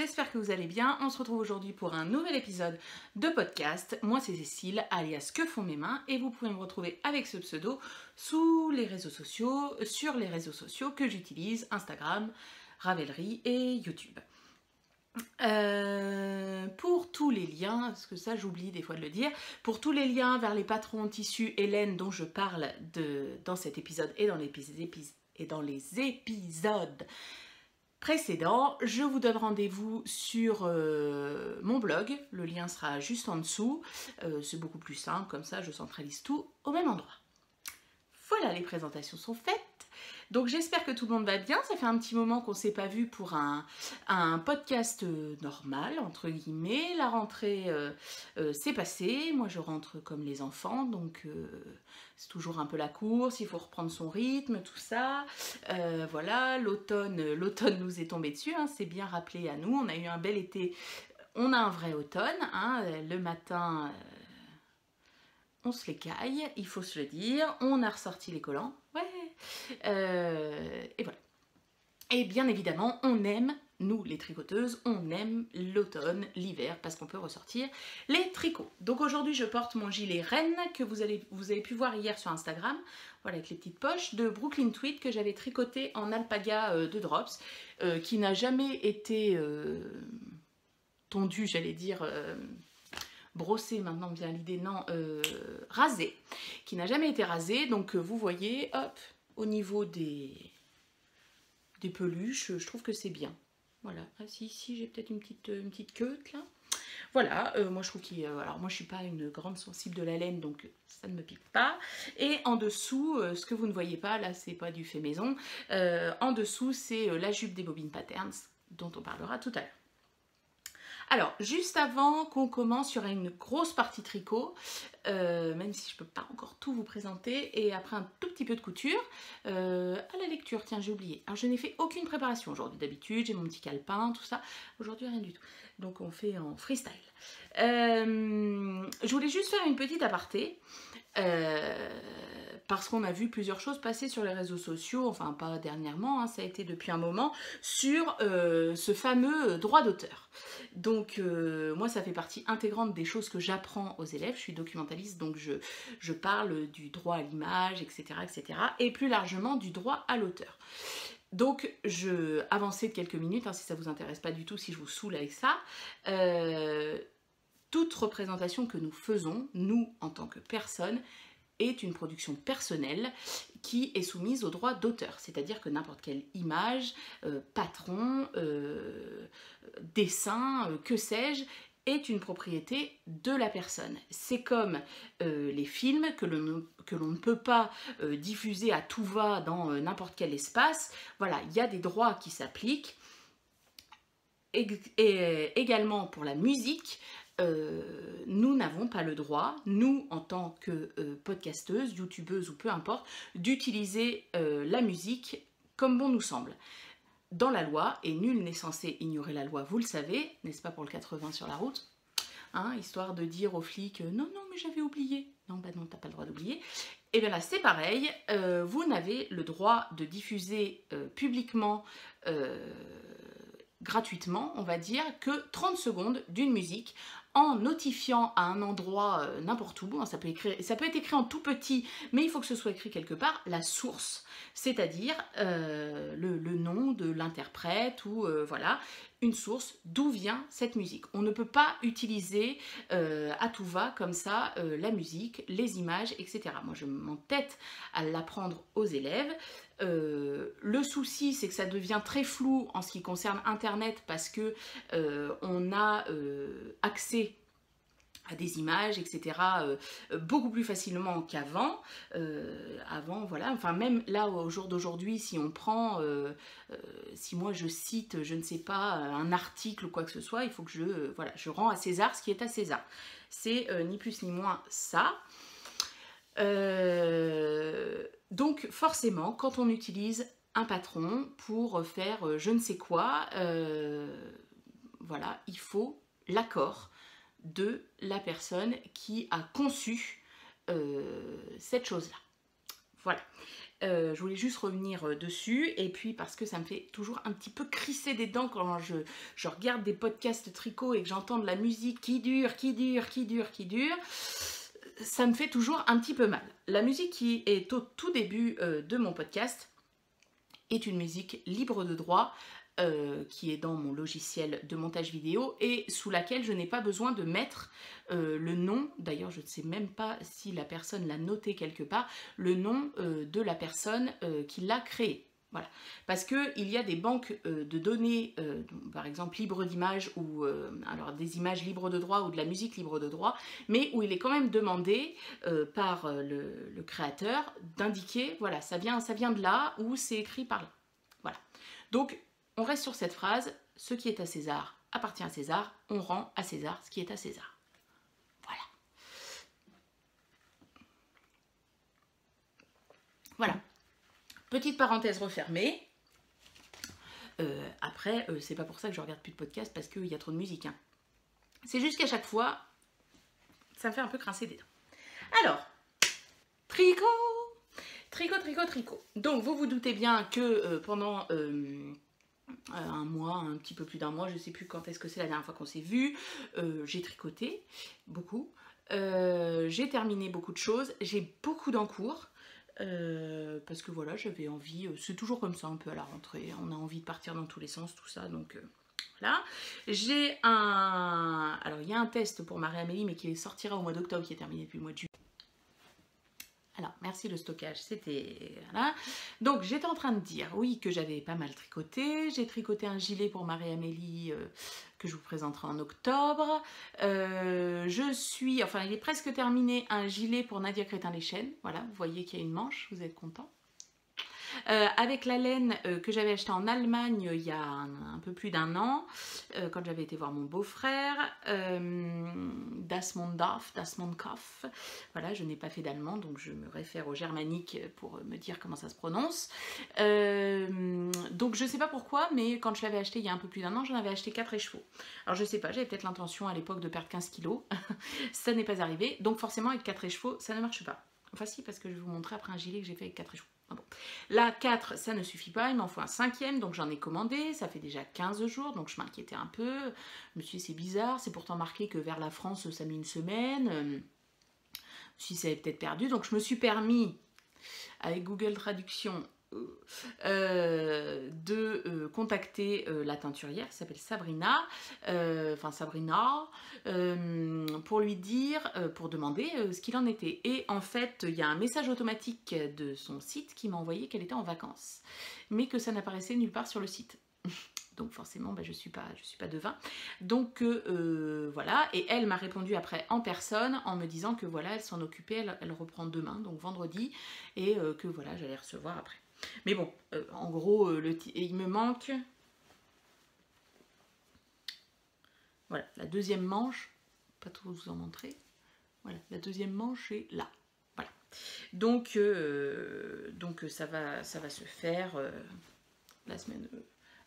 j'espère que vous allez bien. On se retrouve aujourd'hui pour un nouvel épisode de podcast. Moi c'est Cécile, alias Que font mes mains, et vous pouvez me retrouver avec ce pseudo sur les réseaux sociaux que j'utilise, Instagram, Ravelry et YouTube. Pour tous les liens, parce que ça j'oublie des fois de le dire, pour tous les liens vers les patrons tissus Hélène dont je parle dans cet épisode et dans les épisodes précédents, je vous donne rendez-vous sur mon blog, le lien sera juste en dessous, c'est beaucoup plus simple, comme ça je centralise tout au même endroit. Voilà, les présentations sont faites. Donc j'espère que tout le monde va bien, ça fait un petit moment qu'on ne s'est pas vu pour un podcast normal, entre guillemets. La rentrée s'est passée, moi je rentre comme les enfants, donc c'est toujours un peu la course, il faut reprendre son rythme, tout ça. Voilà, l'automne nous est tombé dessus, hein, c'est bien rappelé à nous, on a eu un bel été, on a un vrai automne, hein, le matin... on se les caille, il faut se le dire, on a ressorti les collants, ouais, et voilà. Et bien évidemment, on aime, nous les tricoteuses, on aime l'automne, l'hiver, parce qu'on peut ressortir les tricots. Donc aujourd'hui, je porte mon gilet Rennes, que vous avez pu voir hier sur Instagram, voilà, avec les petites poches, de Brooklyn Tweed, que j'avais tricoté en alpaga de Drops, qui n'a jamais été tondu, j'allais dire... brossé, maintenant vient l'idée, non, rasé, qui n'a jamais été rasé, donc vous voyez, hop, au niveau des peluches, je trouve que c'est bien. Voilà, ah, si, ici j'ai peut-être une petite queue, là. Voilà, moi je trouve qu'il... alors moi je suis pas une grande sensible de la laine, donc ça ne me pique pas. Et en dessous, ce que vous ne voyez pas, là c'est pas du fait maison, en dessous c'est la jupe des Bobbin Patterns, dont on parlera tout à l'heure. Alors, juste avant qu'on commence, il y aura une grosse partie tricot, même si je ne peux pas encore tout vous présenter, et après un tout petit peu de couture. À la lecture, tiens, j'ai oublié. Alors, je n'ai fait aucune préparation aujourd'hui. D'habitude, j'ai mon petit calepin, tout ça. Aujourd'hui, rien du tout. Donc, on fait en freestyle. Je voulais juste faire une petite aparté. Parce qu'on a vu plusieurs choses passer sur les réseaux sociaux, enfin pas dernièrement, hein, ça a été depuis un moment, sur ce fameux droit d'auteur. Donc moi ça fait partie intégrante des choses que j'apprends aux élèves, je suis documentaliste donc je parle du droit à l'image, etc., etc. et plus largement du droit à l'auteur. Donc je avançais de quelques minutes, hein, si ça vous intéresse pas du tout, si je vous saoule avec ça. Toute représentation que nous faisons, nous en tant que personne, est une production personnelle qui est soumise au droit d'auteur. C'est-à-dire que n'importe quelle image, patron, dessin, que sais-je, est une propriété de la personne. C'est comme les films que l'on ne peut pas diffuser à tout va dans n'importe quel espace. Voilà, il y a des droits qui s'appliquent. Et également pour la musique, nous n'avons pas le droit, nous en tant que podcasteuses, youtubeuses ou peu importe, d'utiliser la musique comme bon nous semble. Dans la loi, et nul n'est censé ignorer la loi, vous le savez, n'est-ce pas pour le 80 sur la route, hein, histoire de dire aux flics non, non, mais j'avais oublié. Non, bah non, t'as pas le droit d'oublier. Et bien là, c'est pareil, vous n'avez le droit de diffuser publiquement, gratuitement, on va dire, que 30 secondes d'une musique en notifiant à un endroit n'importe où, hein, ça peut être écrit en tout petit, mais il faut que ce soit écrit quelque part, la source, c'est-à-dire le nom de l'interprète ou voilà, une source, d'où vient cette musique. On ne peut pas utiliser à tout va comme ça la musique, les images, etc. Moi je m'entête à l'apprendre aux élèves. Le souci c'est que ça devient très flou en ce qui concerne internet parce que on a accès à des images, etc. Beaucoup plus facilement qu'avant. Avant, voilà, enfin même là au jour d'aujourd'hui, si on prend, si moi je cite, je ne sais pas, un article ou quoi que ce soit, il faut que voilà, je rends à César ce qui est à César. C'est ni plus ni moins ça. Donc forcément, quand on utilise un patron pour faire je ne sais quoi, voilà, il faut l'accord de la personne qui a conçu cette chose-là. voilà. Je voulais juste revenir dessus, et puis parce que ça me fait toujours un petit peu crisser des dents quand je regarde des podcasts tricot et que j'entends de la musique qui dure, ça me fait toujours un petit peu mal. La musique qui est au tout début de mon podcast est une musique libre de droit, qui est dans mon logiciel de montage vidéo et sous laquelle je n'ai pas besoin de mettre le nom, d'ailleurs je ne sais même pas si la personne l'a noté quelque part, le nom de la personne qui l'a créé. Voilà. Parce qu'il y a des banques de données, par exemple libre d'images ou alors des images libres de droit ou de la musique libre de droit, mais où il est quand même demandé par le créateur d'indiquer, voilà, ça vient de là ou c'est écrit par là. Voilà. Donc, on reste sur cette phrase, ce qui est à César appartient à César, on rend à César ce qui est à César. Voilà. Voilà. Petite parenthèse refermée. Après, c'est pas pour ça que je regarde plus de podcasts parce qu'il y a trop de musique. Hein. C'est juste qu'à chaque fois, ça me fait un peu grincer des dents. Alors, tricot. Donc, vous vous doutez bien que pendant un mois, un petit peu plus d'un mois, je sais plus quand est-ce que c'est la dernière fois qu'on s'est vu, j'ai tricoté beaucoup, j'ai terminé beaucoup de choses, j'ai beaucoup d'encours, parce que voilà, j'avais envie, c'est toujours comme ça un peu à la rentrée, on a envie de partir dans tous les sens, tout ça, donc voilà. J'ai alors il y a un test pour Marie-Amélie, mais qui sortira au mois d'octobre, qui est terminé depuis le mois de juillet. Alors, merci le stockage, c'était... Voilà. Donc, j'étais en train de dire, oui, que j'avais pas mal tricoté. J'ai tricoté un gilet pour Marie-Amélie que je vous présenterai en octobre. Enfin, il est presque terminé, un gilet pour Nadia Crétin-Leschène. Voilà, vous voyez qu'il y a une manche, vous êtes content. Avec la laine que j'avais achetée en Allemagne il y a un peu plus d'un an, quand j'avais été voir mon beau-frère, Das Mondkopf. Voilà, je n'ai pas fait d'allemand, donc je me réfère au germanique pour me dire comment ça se prononce. Donc je sais pas pourquoi, mais quand je l'avais acheté il y a un peu plus d'un an, j'en avais acheté 4 écheveaux. Alors je sais pas, j'avais peut-être l'intention à l'époque de perdre 15 kilos, ça n'est pas arrivé, donc forcément avec 4 écheveaux, ça ne marche pas. Enfin si, parce que je vais vous montrer après un gilet que j'ai fait avec 4 écheveaux. Ah bon. Là, 4, ça ne suffit pas, il m'en faut un 5e, donc j'en ai commandé, ça fait déjà 15 jours, donc je m'inquiétais un peu. Je me suis dit, c'est bizarre, c'est pourtant marqué que vers la France, ça met une semaine. Je me suis dit, ça avait peut-être perdu, donc je me suis permis, avec Google Traduction, de contacter la teinturière qui s'appelle Sabrina, pour lui dire, pour demander ce qu'il en était. Et en fait, il y a un message automatique de son site qui m'a envoyé qu'elle était en vacances, mais que ça n'apparaissait nulle part sur le site. Donc forcément, je suis pas devin. Donc voilà, et elle m'a répondu après en personne en me disant que voilà, elle s'en occupait, elle reprend demain, donc vendredi, et que voilà, j'allais recevoir après. Mais bon, en gros, il me manque... Voilà, la deuxième manche, pas trop vous en montrer. Voilà, la deuxième manche est là. Voilà. Donc ça va se faire la semaine...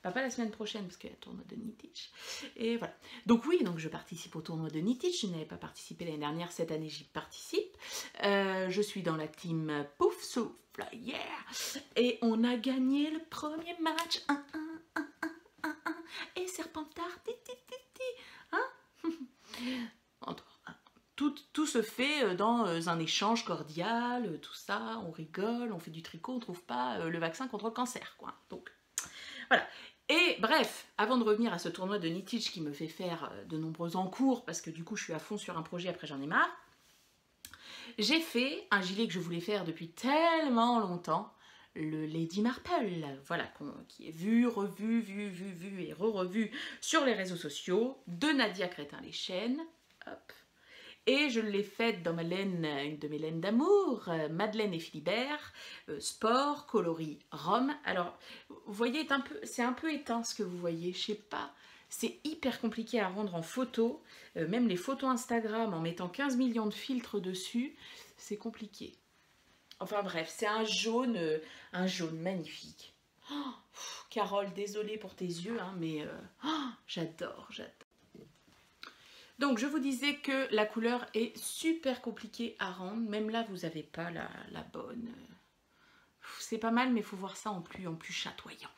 pas la semaine prochaine, parce qu'il y a le tournoi de Knit-Teach. Et voilà. Donc oui, donc je participe au tournoi de Knit-Teach. Je n'avais pas participé l'année dernière, cette année j'y participe. Je suis dans la team Pouf Souffle, yeah. Et on a gagné le premier match. 1-1, 1-1, 1-1. Et Serpentard, hein. Tout se fait dans un échange cordial, tout ça, on rigole, on fait du tricot, on trouve pas le vaccin contre le cancer, quoi. Donc, voilà. Et bref, avant de revenir à ce tournoi de Knit-Teach qui me fait faire de nombreux encours, parce que du coup je suis à fond sur un projet, après j'en ai marre, j'ai fait un gilet que je voulais faire depuis tellement longtemps, le Lady Marple, voilà, qui est vu, revu et re-revu sur les réseaux sociaux, de Nadia Crétin-Leschène, hop. Et je l'ai faite dans ma laine, une de mes laines d'amour, Madeleine et Philibert, sport, coloris, rhum. Alors, vous voyez, c'est un peu éteint ce que vous voyez, je sais pas. C'est hyper compliqué à rendre en photo, même les photos Instagram en mettant 15 millions de filtres dessus, c'est compliqué. Enfin bref, c'est un jaune magnifique. Oh, Carole, désolée pour tes yeux, hein, mais j'adore. Donc je vous disais que la couleur est super compliquée à rendre, même là vous n'avez pas la bonne. c'est pas mal, mais il faut voir ça en plus chatoyant.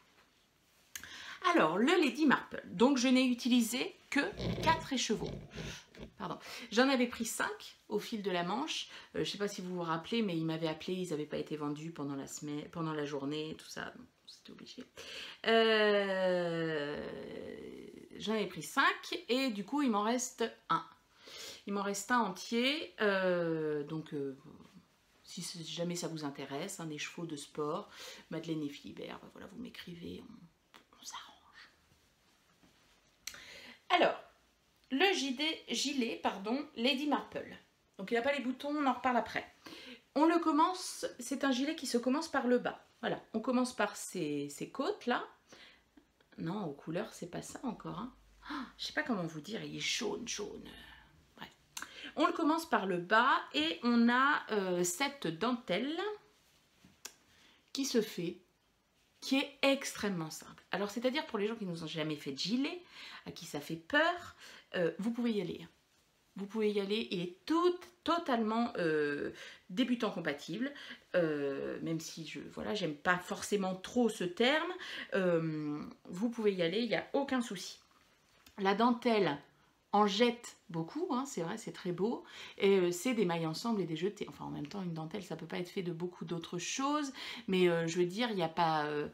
Alors, le Lady Marple. Donc, je n'ai utilisé que 4 écheveaux. Pardon. J'en avais pris 5 au fil de la manche. Je ne sais pas si vous vous rappelez, mais ils m'avaient appelé, ils n'avaient pas été vendus pendant la semaine, pendant la journée, tout ça. C'était obligé. J'en avais pris 5 et du coup, il m'en reste un. Il m'en reste un entier. Si jamais ça vous intéresse, des chevaux de sport, Madeleine et Philibert, voilà, vous m'écrivez, on s'arrange. Alors, le gilet, Lady Marple. Donc il n'a pas les boutons, on en reparle après. On le commence, c'est un gilet qui se commence par le bas. Voilà, on commence par ces côtes là. Non, aux couleurs, c'est pas ça encore. Hein. Oh, je sais pas comment vous dire, il est jaune. Bref. On le commence par le bas et on a cette dentelle qui se fait, qui est extrêmement simple. Alors, c'est-à-dire pour les gens qui n'ont jamais fait de gilet, à qui ça fait peur, vous pouvez y aller. Vous pouvez y aller, il est totalement débutant compatible, même si j'aime pas forcément trop ce terme, vous pouvez y aller, il n'y a aucun souci. La dentelle en jette beaucoup, hein, c'est vrai, c'est très beau, et c'est des mailles ensemble et des jetés. Enfin, en même temps, une dentelle, ça peut pas être fait de beaucoup d'autres choses, mais je veux dire, il n'y a pas de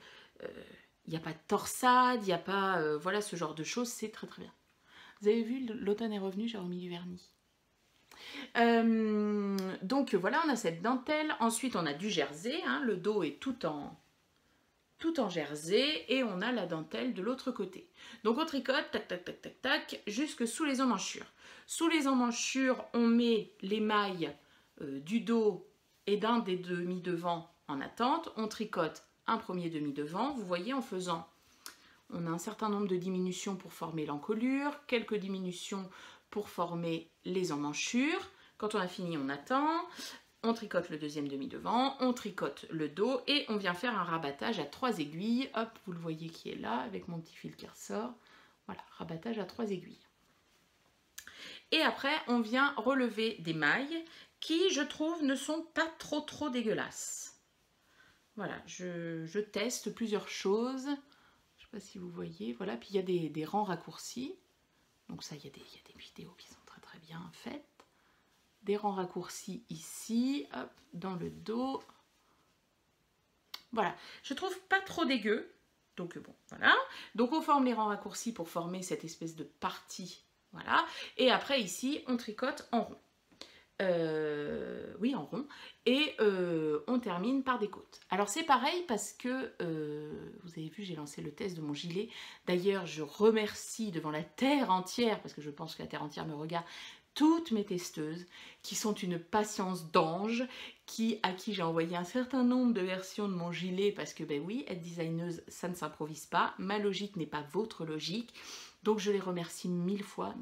torsade, il n'y a pas, voilà, ce genre de choses, c'est très très bien. Vous avez vu, l'automne est revenu, j'ai remis du vernis. Donc voilà, on a cette dentelle. Ensuite, on a du jersey. Hein, le dos est tout en jersey. Et on a la dentelle de l'autre côté. Donc on tricote, tac, tac, tac, tac, tac, jusque sous les emmanchures. Sous les emmanchures, on met les mailles du dos et d'un des demi-devants en attente. On tricote un premier demi-devant. Vous voyez, en faisant... On a un certain nombre de diminutions pour former l'encolure, quelques diminutions pour former les emmanchures. Quand on a fini, on attend, on tricote le deuxième demi-devant, on tricote le dos et on vient faire un rabattage à 3 aiguilles. Hop, vous le voyez qui est là avec mon petit fil qui ressort. Voilà, rabattage à 3 aiguilles. Et après, on vient relever des mailles qui, je trouve, ne sont pas trop dégueulasses. Voilà, je teste plusieurs choses. Je ne sais pas si vous voyez, voilà, puis il y a des rangs raccourcis, donc ça il y a des vidéos qui sont très bien faites, des rangs raccourcis ici, hop, dans le dos, voilà, je trouve pas trop dégueu, donc bon, voilà, donc on forme les rangs raccourcis pour former cette espèce de partie, voilà, et après ici on tricote en rond. Oui, en rond, et on termine par des côtes. Alors c'est pareil parce que vous avez vu, j'ai lancé le test de mon gilet. D'ailleurs, je remercie devant la terre entière, parce que je pense que la terre entière me regarde, toutes mes testeuses qui sont une patience d'ange, à qui j'ai envoyé un certain nombre de versions de mon gilet, parce que ben oui, être designeuse, ça ne s'improvise pas. Ma logique n'est pas votre logique, donc je les remercie 1000 fois.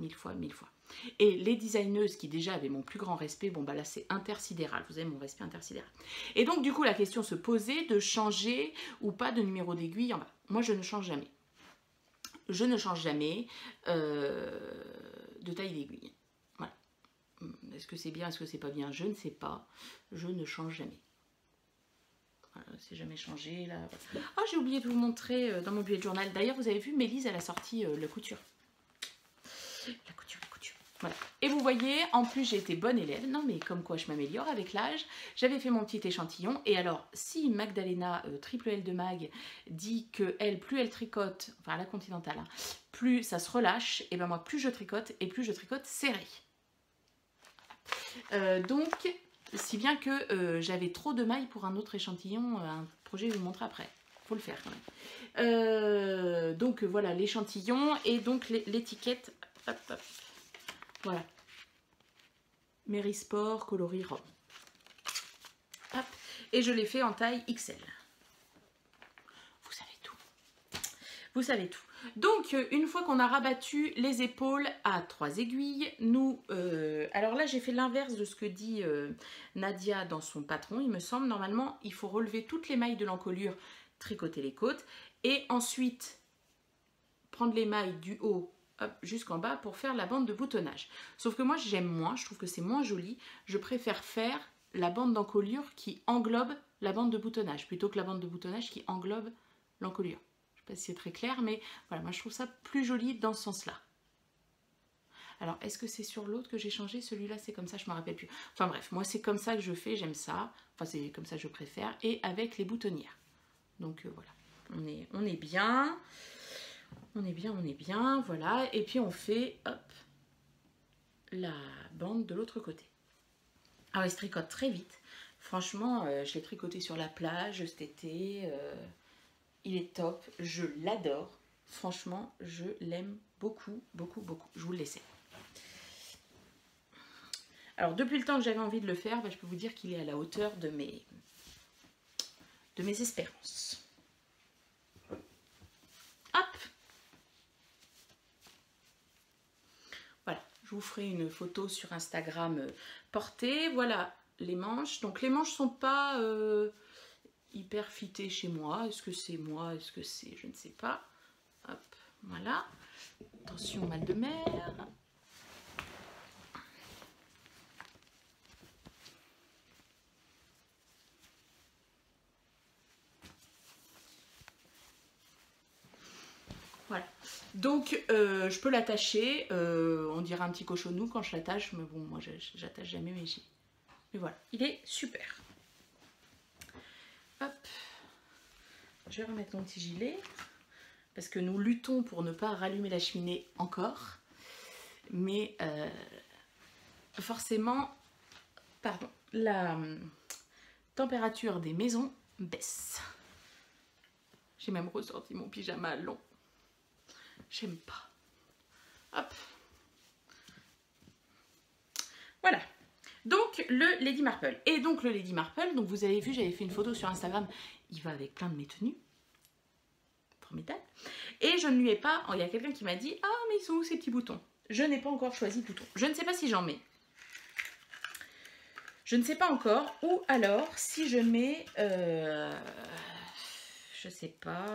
Et les designeuses qui déjà avaient mon plus grand respect, bon bah là c'est intersidéral, vous avez mon respect intersidéral. Et donc du coup la question se posait de changer ou pas de numéro d'aiguille en bas. Moi je ne change jamais. Je ne change jamais de taille d'aiguille. Voilà. Est-ce que c'est bien, est-ce que c'est pas bien? Je ne sais pas. Je ne change jamais. Voilà, c'est jamais changé là. Voilà. Oh, j'ai oublié de vous montrer dans mon bullet journal. D'ailleurs vous avez vu, Mélise elle a sorti la couture. La couture. Voilà. Et vous voyez, en plus j'ai été bonne élève, non mais comme quoi je m'améliore avec l'âge, j'avais fait mon petit échantillon, et alors si Magdalena, triple L de Mag, dit que elle, plus elle tricote, enfin la Continentale, hein, plus ça se relâche, et ben moi plus je tricote, et plus je tricote serré. Donc, si bien que j'avais trop de mailles pour un autre échantillon, un projet que je vous montre après, faut le faire quand même. Donc voilà l'échantillon, et donc l'étiquette, hop, hop. Voilà, Mary Sport coloris Rome. Hop. Et je l'ai fait en taille XL. Vous savez tout. Vous savez tout. Donc, une fois qu'on a rabattu les épaules à 3 aiguilles, nous... alors là, j'ai fait l'inverse de ce que dit Nadia dans son patron. Il me semble, normalement, il faut relever toutes les mailles de l'encolure, tricoter les côtes, et ensuite prendre les mailles du haut jusqu'en bas pour faire la bande de boutonnage. Sauf que moi j'aime moins, je trouve que c'est moins joli, je préfère faire la bande d'encolure qui englobe la bande de boutonnage plutôt que la bande de boutonnage qui englobe l'encolure. Je ne sais pas si c'est très clair, mais voilà, moi je trouve ça plus joli dans ce sens-là. Alors, est-ce que c'est sur l'autre que j'ai changé? Celui-là, c'est comme ça, je ne me rappelle plus. Enfin bref, moi c'est comme ça que je fais, j'aime ça. Enfin, c'est comme ça que je préfère. Et avec les boutonnières. Donc voilà, on est bien. On est bien, voilà. Et puis on fait, hop, la bande de l'autre côté. Alors, il se tricote très vite. Franchement, je l'ai tricoté sur la plage cet été. Il est top, je l'adore. Franchement, je l'aime beaucoup, beaucoup, beaucoup. Je vous le laisse. Alors, depuis le temps que j'avais envie de le faire, je peux vous dire qu'il est à la hauteur de mes espérances. Hop! Voilà, je vous ferai une photo sur Instagram portée. Voilà les manches. Donc, les manches ne sont pas hyper fitées chez moi. Est-ce que c'est moi? Est-ce que c'est... Je ne sais pas. Hop, voilà. Attention, mal de mer. Voilà, donc je peux l'attacher, on dirait un petit cochonou quand je l'attache, mais bon, moi j'attache jamais mes gilets. Mais voilà, il est super. Hop, je vais remettre mon petit gilet, parce que nous luttons pour ne pas rallumer la cheminée encore, mais forcément, pardon, la température des maisons baisse. J'ai même ressorti mon pyjama long. J'aime pas. Hop. Voilà. Donc le Lady Marple. Et donc le Lady Marple, donc vous avez vu, j'avais fait une photo sur Instagram. Il va avec plein de mes tenues. Formidable. Et je ne lui ai pas... Oh, il y a quelqu'un qui m'a dit, ah mais ils sont où ces petits boutons? Je n'ai pas encore choisi de bouton. Je ne sais pas si j'en mets. Je ne sais pas encore. Ou alors si je mets... je sais pas...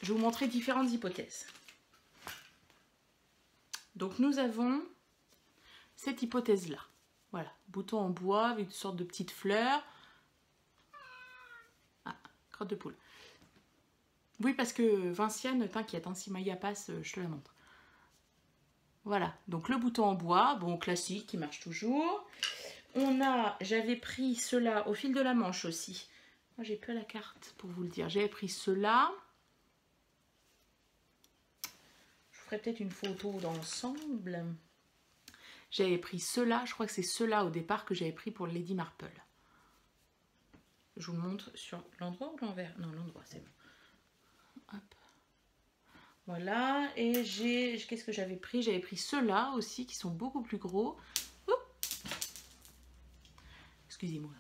Je vais vous montrer différentes hypothèses. Donc nous avons cette hypothèse-là. Voilà, bouton en bois avec une sorte de petite fleur. Ah, crotte de poule. Oui, parce que Vinciane, t'inquiète, hein, si Maya passe, je te la montre. Voilà, donc le bouton en bois, bon classique, qui marche toujours. On a, j'avais pris cela au fil de la manche aussi. Moi j'ai pas la carte pour vous le dire. J'avais pris cela. Je vous ferai peut-être une photo d'ensemble. J'avais pris cela, je crois que c'est cela au départ que j'avais pris pour Lady Marple. Je vous le montre sur l'endroit ou l'envers? Non, l'endroit, c'est bon. Hop. Voilà, et qu'est-ce que j'avais pris? J'avais pris ceux-là aussi, qui sont beaucoup plus gros. Excusez-moi.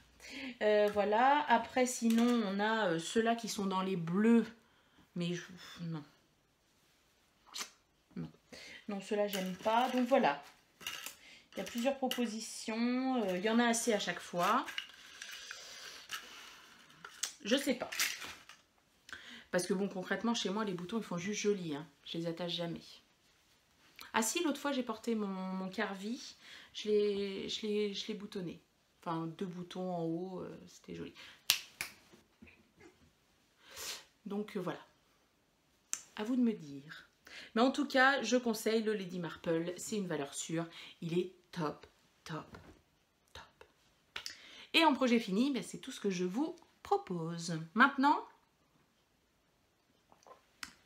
Voilà, après sinon, on a ceux-là qui sont dans les bleus. Mais non. Non, non ceux-là, j'aime pas. Donc voilà. Il y a plusieurs propositions. Il y en a assez à chaque fois. Je sais pas. Parce que bon, concrètement, chez moi, les boutons, ils font juste joli. Hein. Je les attache jamais. Ah si, l'autre fois, j'ai porté mon Carvi. Je l'ai boutonné. Enfin, 2 boutons en haut. C'était joli. Donc voilà. À vous de me dire. Mais en tout cas, je conseille le Lady Marple. C'est une valeur sûre. Il est top, top, top. Et en projet fini, ben, c'est tout ce que je vous propose. Maintenant,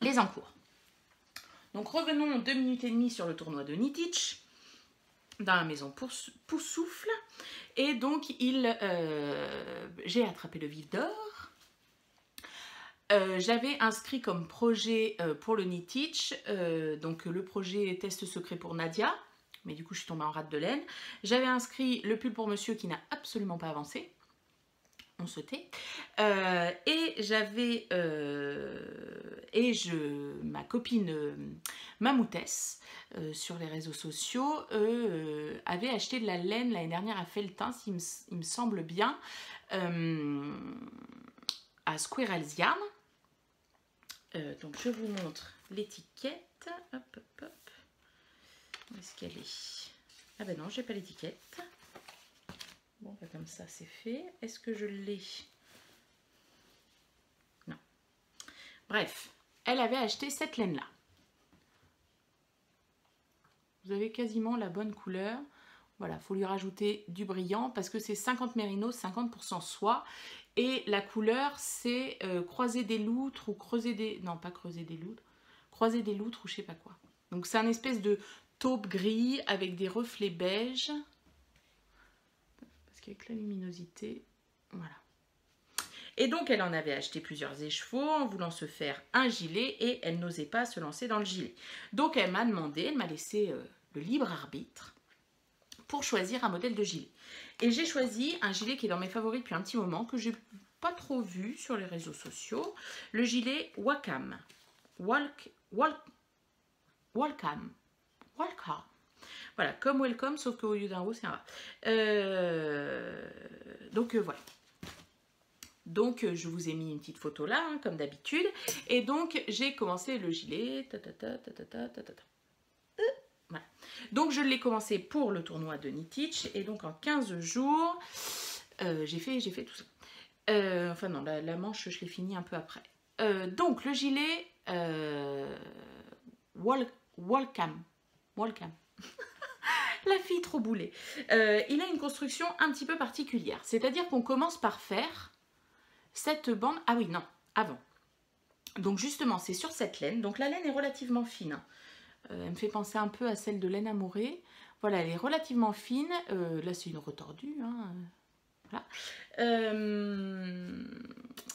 les encours. Donc revenons 2 minutes et demie sur le tournoi de Knitich dans la maison Poussoufle. Et donc j'ai attrapé le vif d'or. J'avais inscrit comme projet pour le Knitich, donc le projet test secret pour Nadia, mais du coup je suis tombée en rate de laine. J'avais inscrit le pull pour monsieur qui n'a absolument pas avancé. On se tait. Et j'avais ma copine Mamoutès sur les réseaux sociaux avait acheté de la laine l'année dernière à Feltin, il me semble bien, à Squirrel's Yarn. Donc je vous montre l'étiquette. Hop, hop, hop. Où est-ce qu'elle est? Ah ben non, j'ai pas l'étiquette. Bon, bah, comme ça, c'est fait. Est-ce que je l'ai? Non. Bref, elle avait acheté cette laine-là. Vous avez quasiment la bonne couleur. Voilà, il faut lui rajouter du brillant parce que c'est 50 mérinos, 50% soie. Et la couleur, c'est croiser des loutres ou creuser des... Non, pas creuser des loutres. Croiser des loutres ou je sais pas quoi. Donc c'est un espèce de taupe gris avec des reflets beige. Parce qu'avec la luminosité, voilà. Et donc elle en avait acheté plusieurs écheveaux en voulant se faire un gilet et elle n'osait pas se lancer dans le gilet. Donc elle m'a demandé, elle m'a laissé le libre arbitre pour choisir un modèle de gilet. Et j'ai choisi un gilet qui est dans mes favoris depuis un petit moment, que j'ai pas trop vu sur les réseaux sociaux, le gilet Wacam. Welcome. Voilà, comme welcome, sauf qu'au lieu d'un O, c'est un A. Donc voilà. Donc je vous ai mis une petite photo là, hein, comme d'habitude. Et donc j'ai commencé le gilet. Voilà. Donc je l'ai commencé pour le tournoi de Knit-Teach. Et donc en 15 jours, j'ai fait tout ça. Enfin non, la manche, je l'ai fini un peu après. Donc le gilet Welcome. La fille trop boulée. Il a une construction un petit peu particulière. C'est-à-dire qu'on commence par faire cette bande... Ah oui, non, avant. Donc justement, c'est sur cette laine. Donc la laine est relativement fine. Elle me fait penser un peu à celle de laine amourée. Voilà, elle est relativement fine. Là, c'est une retordue. Hein. Voilà.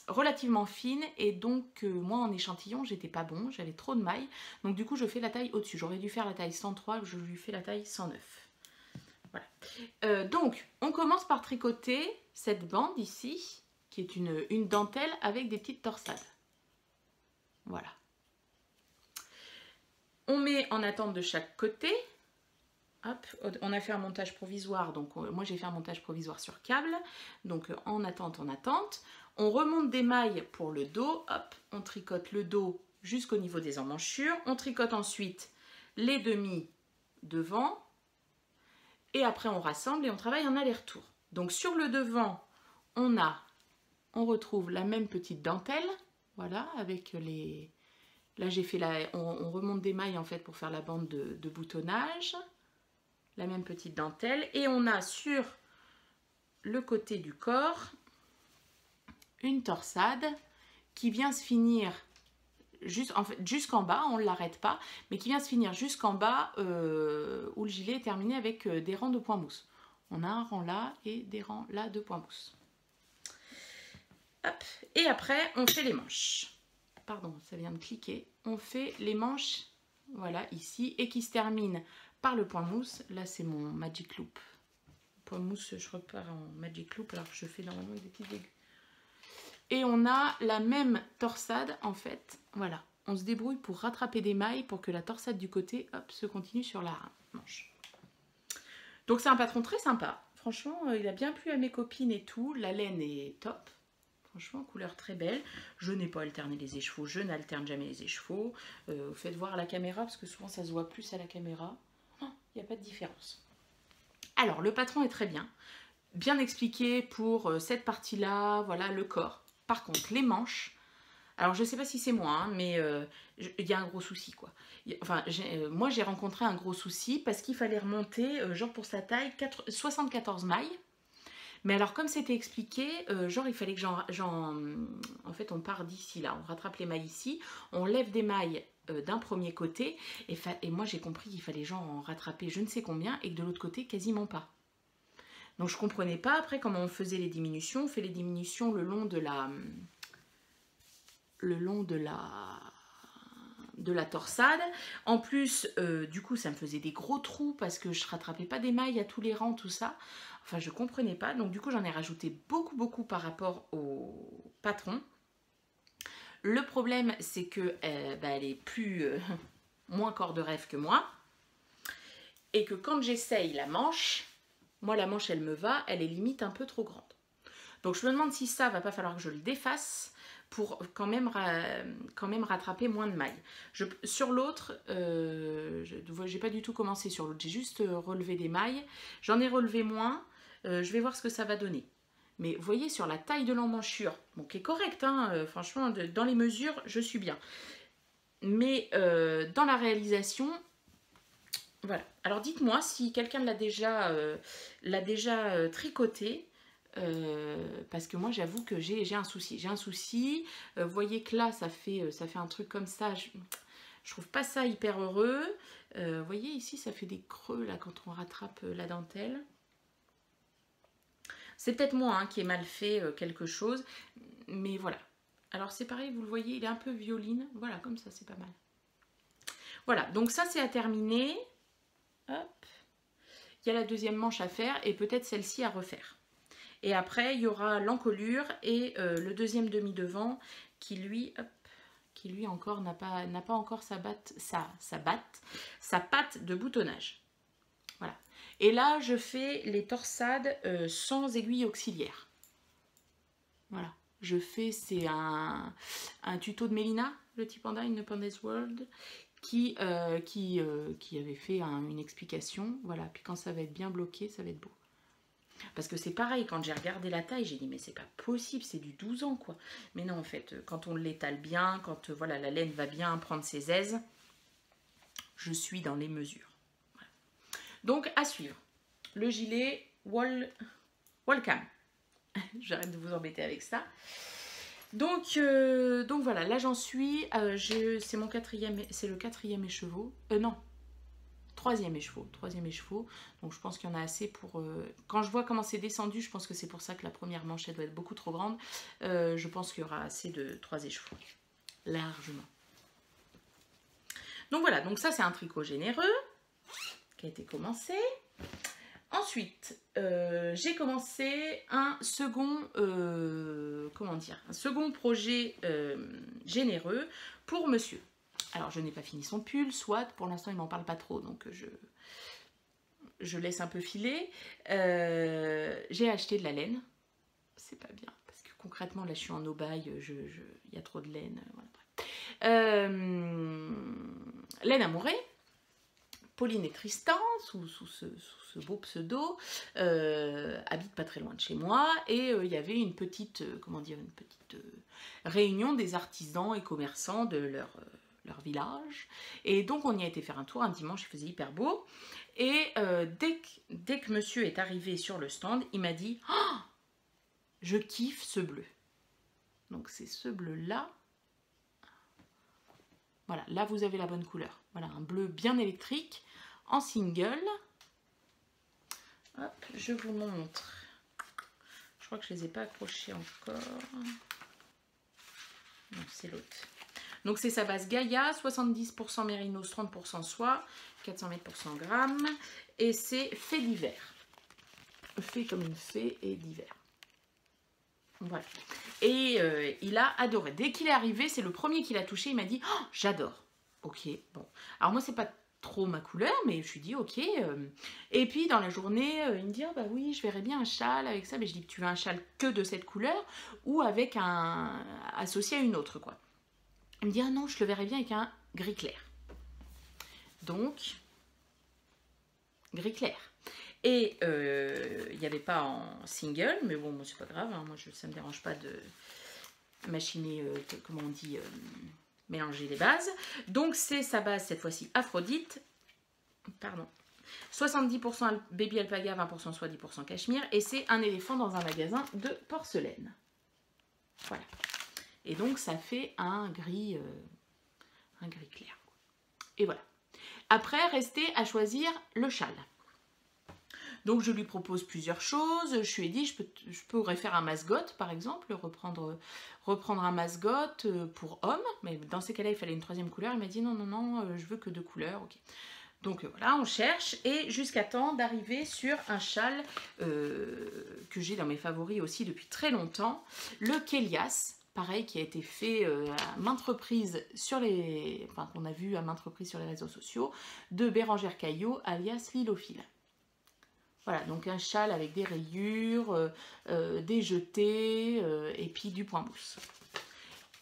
Relativement fine. Et donc, moi, en échantillon, j'étais pas bon. J'avais trop de mailles. Donc, du coup, je fais la taille au-dessus. J'aurais dû faire la taille 103. Je lui fais la taille 109. Voilà. Donc, on commence par tricoter cette bande ici, qui est une dentelle avec des petites torsades. Voilà. On met en attente de chaque côté. Hop, on a fait un montage provisoire, donc moi j'ai fait un montage provisoire sur câble. Donc en attente, On remonte des mailles pour le dos. Hop, on tricote le dos jusqu'au niveau des emmanchures. On tricote ensuite les demi devant. Et après on rassemble et on travaille en aller-retour. Donc sur le devant, on retrouve la même petite dentelle. Voilà, avec les... Là j'ai fait on remonte des mailles en fait pour faire la bande de boutonnage. La même petite dentelle. Et on a sur le côté du corps une torsade qui vient se finir jusqu'en bas, on ne l'arrête pas, mais qui vient se finir jusqu'en bas où le gilet est terminé avec des rangs de points mousse. On a un rang là et des rangs là de points mousse. Hop. Et après, on fait les manches. Pardon, ça vient de cliquer. On fait les manches, voilà, ici, et qui se terminent par le point mousse. Là, c'est mon Magic Loop. Point mousse, je repars en Magic Loop, alors que je fais normalement des petits aigus. Et on a la même torsade, en fait. Voilà, on se débrouille pour rattraper des mailles pour que la torsade du côté, hop, se continue sur la manche. Donc, c'est un patron très sympa. Franchement, il a bien plu à mes copines et tout. La laine est top. Franchement, couleur très belle. Je n'ai pas alterné les écheveaux. Je n'alterne jamais les écheveaux. Faites voir à la caméra, parce que souvent, ça se voit plus à la caméra. Il n'y a pas de différence. Alors, le patron est très bien. Bien expliqué pour cette partie-là. Voilà, le corps. Par contre, les manches... Alors, je ne sais pas si c'est moi, hein, mais il y a un gros souci, quoi. Enfin, moi, j'ai rencontré un gros souci parce qu'il fallait remonter, genre pour sa taille, 74 mailles. Mais alors, comme c'était expliqué, genre, il fallait que en fait, on part d'ici, là. On rattrape les mailles ici. On lève des mailles d'un premier côté. Et moi, j'ai compris qu'il fallait, genre, en rattraper je ne sais combien. Et que de l'autre côté, quasiment pas. Donc, je ne comprenais pas, après, comment on faisait les diminutions. On fait les diminutions le long de la torsade. En plus, du coup, ça me faisait des gros trous parce que je rattrapais pas des mailles à tous les rangs, tout ça. Enfin, je comprenais pas. Donc, du coup, j'en ai rajouté beaucoup par rapport au patron. Le problème, c'est que elle est moins corps de rêve que moi. Et que quand j'essaye la manche, moi, la manche, elle me va. Elle est limite un peu trop grande. Donc, je me demande si ça va pas falloir que je le défasse pour quand même rattraper moins de mailles. Sur l'autre, j'ai pas du tout commencé sur l'autre, j'ai juste relevé des mailles. J'en ai relevé moins, Je vais voir ce que ça va donner. Mais vous voyez, sur la taille de l'emmanchure, bon, qui est correcte, hein, franchement, dans les mesures, je suis bien. Mais dans la réalisation, voilà. Alors dites-moi si quelqu'un l'a déjà tricoté. Parce que moi j'avoue que j'ai un souci. J'ai un souci. Vous voyez que là ça fait un truc comme ça. Je trouve pas ça hyper heureux. Vous voyez ici ça fait des creux là quand on rattrape la dentelle. C'est peut-être moi hein, qui ai mal fait quelque chose. Mais voilà. Alors c'est pareil, vous le voyez, il est un peu violine. Voilà, comme ça c'est pas mal. Voilà, donc ça c'est à terminer. Hop. Il y a la deuxième manche à faire et peut-être celle-ci à refaire. Et après, il y aura l'encolure et le deuxième demi-devant qui lui encore n'a pas encore sa patte de boutonnage. Voilà. Et là, je fais les torsades sans aiguille auxiliaire. Voilà. Je fais, c'est un tuto de Mélina, le petit panda, in the Panda's World, qui avait fait une explication. Voilà. Puis quand ça va être bien bloqué, ça va être beau. Parce que c'est pareil, quand j'ai regardé la taille, j'ai dit mais c'est pas possible, c'est du 12 ans quoi. Mais non en fait, quand on l'étale bien, quand voilà, la laine va bien prendre ses aises, je suis dans les mesures. Voilà. Donc à suivre, le gilet Wallcam. J'arrête de vous embêter avec ça. Donc voilà, là j'en suis, c'est le quatrième écheveau, non. Troisième écheveau, donc je pense qu'il y en a assez pour... Quand je vois comment c'est descendu, je pense que c'est pour ça que la première manche elle doit être beaucoup trop grande. Je pense qu'il y aura assez de 3 écheveaux, largement. Donc voilà, donc ça c'est un tricot généreux qui a été commencé. Ensuite, j'ai commencé un second, un second projet généreux pour monsieur. Alors, je n'ai pas fini son pull, soit, pour l'instant, il m'en parle pas trop, donc je laisse un peu filer. J'ai acheté de la laine. C'est pas bien, parce que concrètement, là, je suis en aubaille, il y a trop de laine. Voilà. Laine amourée. Pauline et Tristan, sous ce beau pseudo, habitent pas très loin de chez moi, et il y avait une petite réunion des artisans et commerçants de leur village, et donc on y a été faire un tour un dimanche, il faisait hyper beau, et dès que monsieur est arrivé sur le stand, il m'a dit oh, je kiffe ce bleu. Donc c'est ce bleu là. Voilà, là vous avez la bonne couleur. Voilà, un bleu bien électrique en single. Hop, je vous montre. Je crois que je ne les ai pas accrochés encore. Non, c'est l'autre. Donc c'est sa base Gaïa, 70% mérinos, 30% soie, 400 mètres pour 100 grammes. Et c'est fait d'hiver. Fait comme une fée et d'hiver. Voilà. Et il a adoré. Dès qu'il est arrivé, c'est le premier qu'il a touché. Il m'a dit oh, j'adore. Ok, bon. Alors moi, c'est pas trop ma couleur, mais je lui dis ok. Et puis dans la journée, il me dit oh, bah oui, je verrais bien un châle avec ça. Mais je dis tu veux un châle que de cette couleur ou avec associé à une autre quoi. Il me dit ah non, je le verrais bien avec un gris clair. Donc gris clair. Et il n'y avait pas en single, mais bon, c'est pas grave, hein, moi ça ne me dérange pas de machiner, comment on dit, mélanger les bases. Donc c'est sa base cette fois-ci Aphrodite, pardon, 70% baby alpaga, 20% soie, 10% cachemire, et c'est un éléphant dans un magasin de porcelaine. Voilà. Et donc ça fait un gris clair. Et voilà. Après, restez à choisir le châle. Donc je lui propose plusieurs choses, je lui ai dit je pourrais faire un mascotte par exemple, reprendre un mascotte pour homme, mais dans ces cas-là il fallait une troisième couleur, il m'a dit non, je veux que 2 couleurs, ok. Donc voilà, on cherche et jusqu'à temps d'arriver sur un châle que j'ai dans mes favoris aussi depuis très longtemps, le Kélias, pareil qui a été fait à maintes reprises qu'on a vu à maintes reprises sur les réseaux sociaux, de Bérangère Caillot alias Lilophile. Voilà, donc un châle avec des rayures, des jetés et puis du point mousse.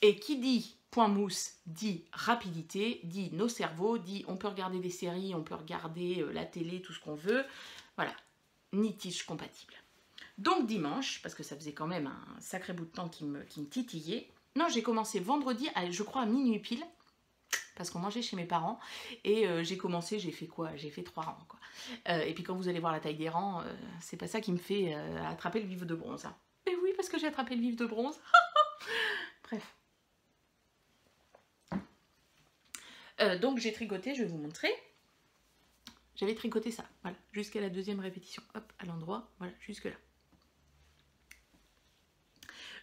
Et qui dit point mousse dit rapidité, dit nos cerveaux, dit on peut regarder des séries, on peut regarder la télé, tout ce qu'on veut. Voilà, ni tige compatible. Donc dimanche, parce que ça faisait quand même un sacré bout de temps qui me titillait. Non, j'ai commencé vendredi, je crois à minuit pile, parce qu'on mangeait chez mes parents. Et j'ai commencé, j'ai fait quoi? J'ai fait 3 rangs, quoi. Et puis quand vous allez voir la taille des rangs, c'est pas ça qui me fait attraper le vif de bronze. Hein. Mais oui, parce que j'ai attrapé le vif de bronze. Bref. Donc j'ai tricoté, je vais vous montrer. J'avais tricoté ça, voilà, jusqu'à la 2e répétition. Hop, à l'endroit, voilà, jusque là.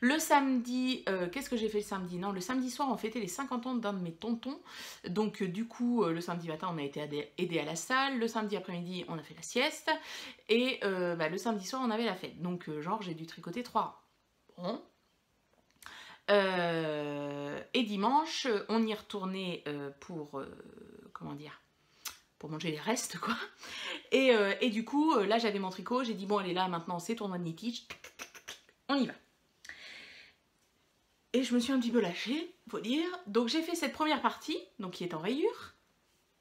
Le samedi, qu'est-ce que j'ai fait le samedi? Non, le samedi soir, on fêtait les 50 ans d'un de mes tontons. Donc du coup, le samedi matin, on a été aidé à la salle. Le samedi après-midi, on a fait la sieste. Et le samedi soir, on avait la fête. Donc genre, j'ai dû tricoter 3 rangs. Bon. Et dimanche, on y retournait pour, comment dire, pour manger les restes, quoi. Et du coup, là, j'avais mon tricot. J'ai dit, bon, allez, là, maintenant, c'est tournoi de knittage. On y va. Et je me suis un petit peu lâchée, faut dire. Donc j'ai fait cette première partie, donc qui est en rayures.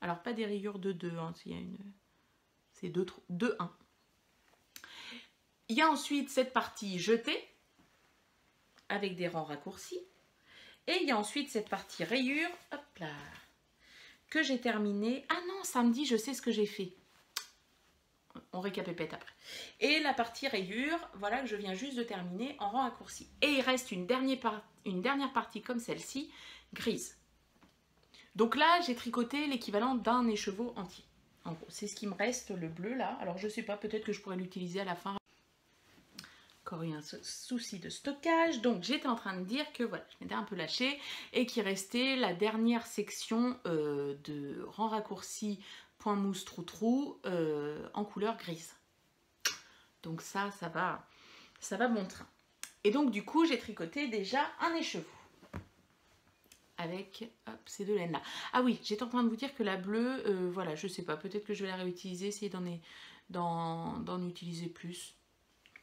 Alors pas des rayures de 2, hein, il y a une... c'est 2, 1. Il y a ensuite cette partie jetée, avec des rangs raccourcis. Et il y a ensuite cette partie rayures, hop là, que j'ai terminée. Ah non, samedi, je sais ce que j'ai fait. On récapépète après. Et la partie rayure, voilà que je viens juste de terminer en rang raccourci. Et il reste une dernière partie comme celle-ci, grise. Donc là, j'ai tricoté l'équivalent d'un écheveau entier. En gros, c'est ce qui me reste, le bleu là. Alors je sais pas, peut-être que je pourrais l'utiliser à la fin. Encore eu un souci de stockage. Donc j'étais en train de dire que voilà, je m'étais un peu lâchée et qu'il restait la dernière section de rang raccourci point mousse trou en couleur grise. Donc ça va bon train. Et donc du coup j'ai tricoté déjà un écheveau avec ces 2 laines là. Ah oui, j'étais en train de vous dire que la bleue, voilà, je sais pas, peut-être que je vais la réutiliser, essayer d'en utiliser plus.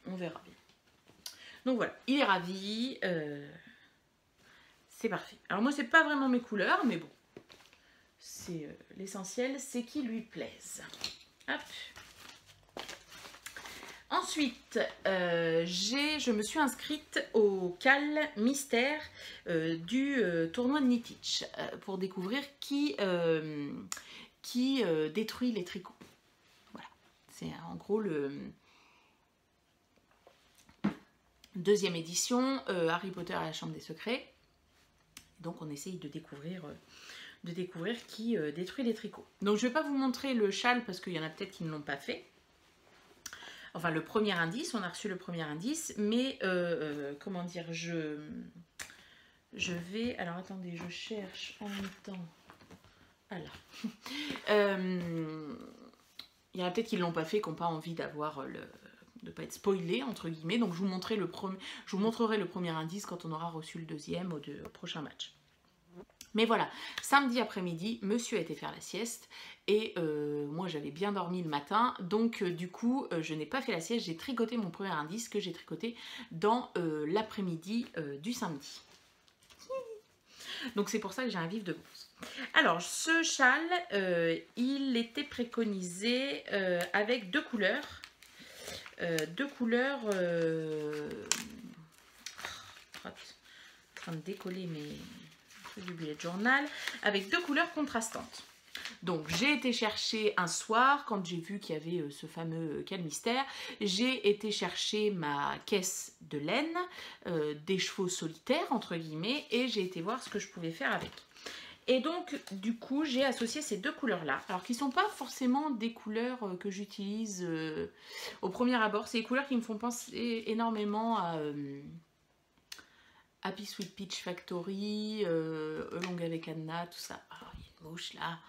On verra bien. Donc voilà, il est ravi, c'est parfait. Alors moi c'est pas vraiment mes couleurs, mais bon. C'est l'essentiel, c'est qu'il lui plaise. Hop. Ensuite, je me suis inscrite au CAL Mystère du tournoi de knittage pour découvrir qui détruit les tricots. Voilà, c'est en gros le 2e édition, Harry Potter à la Chambre des Secrets. Donc on essaye de découvrir qui détruit les tricots. Donc je ne vais pas vous montrer le châle parce qu'il y en a peut-être qui ne l'ont pas fait. Enfin le premier indice, on a reçu le premier indice, mais comment dire, je vais... Alors attendez, je cherche en même temps. Alors. Il y en a peut-être qui ne l'ont pas fait, qui n'ont pas envie d'avoir de ne pas être spoilés, entre guillemets. Donc je vous montrerai le premier indice quand on aura reçu le 2e au prochain match. Mais voilà, samedi après-midi, monsieur a été faire la sieste et moi j'avais bien dormi le matin, donc du coup je n'ai pas fait la sieste, j'ai tricoté mon premier indice que j'ai tricoté dans l'après-midi du samedi. Donc c'est pour ça que j'ai un vif de bronze. Alors ce châle, il était préconisé avec 2 couleurs. En train de décoller mes... du bullet journal, avec 2 couleurs contrastantes. Donc j'ai été chercher un soir, quand j'ai vu qu'il y avait ce fameux CAL Mystère, j'ai été chercher ma caisse de laine, des chevaux solitaires entre guillemets, et j'ai été voir ce que je pouvais faire avec. Et donc du coup j'ai associé ces 2 couleurs là, alors qui ne sont pas forcément des couleurs que j'utilise au premier abord, c'est des couleurs qui me font penser énormément à... Happy Sweet Peach Factory, Along avec Anna, tout ça. Oh, il y a une mouche là.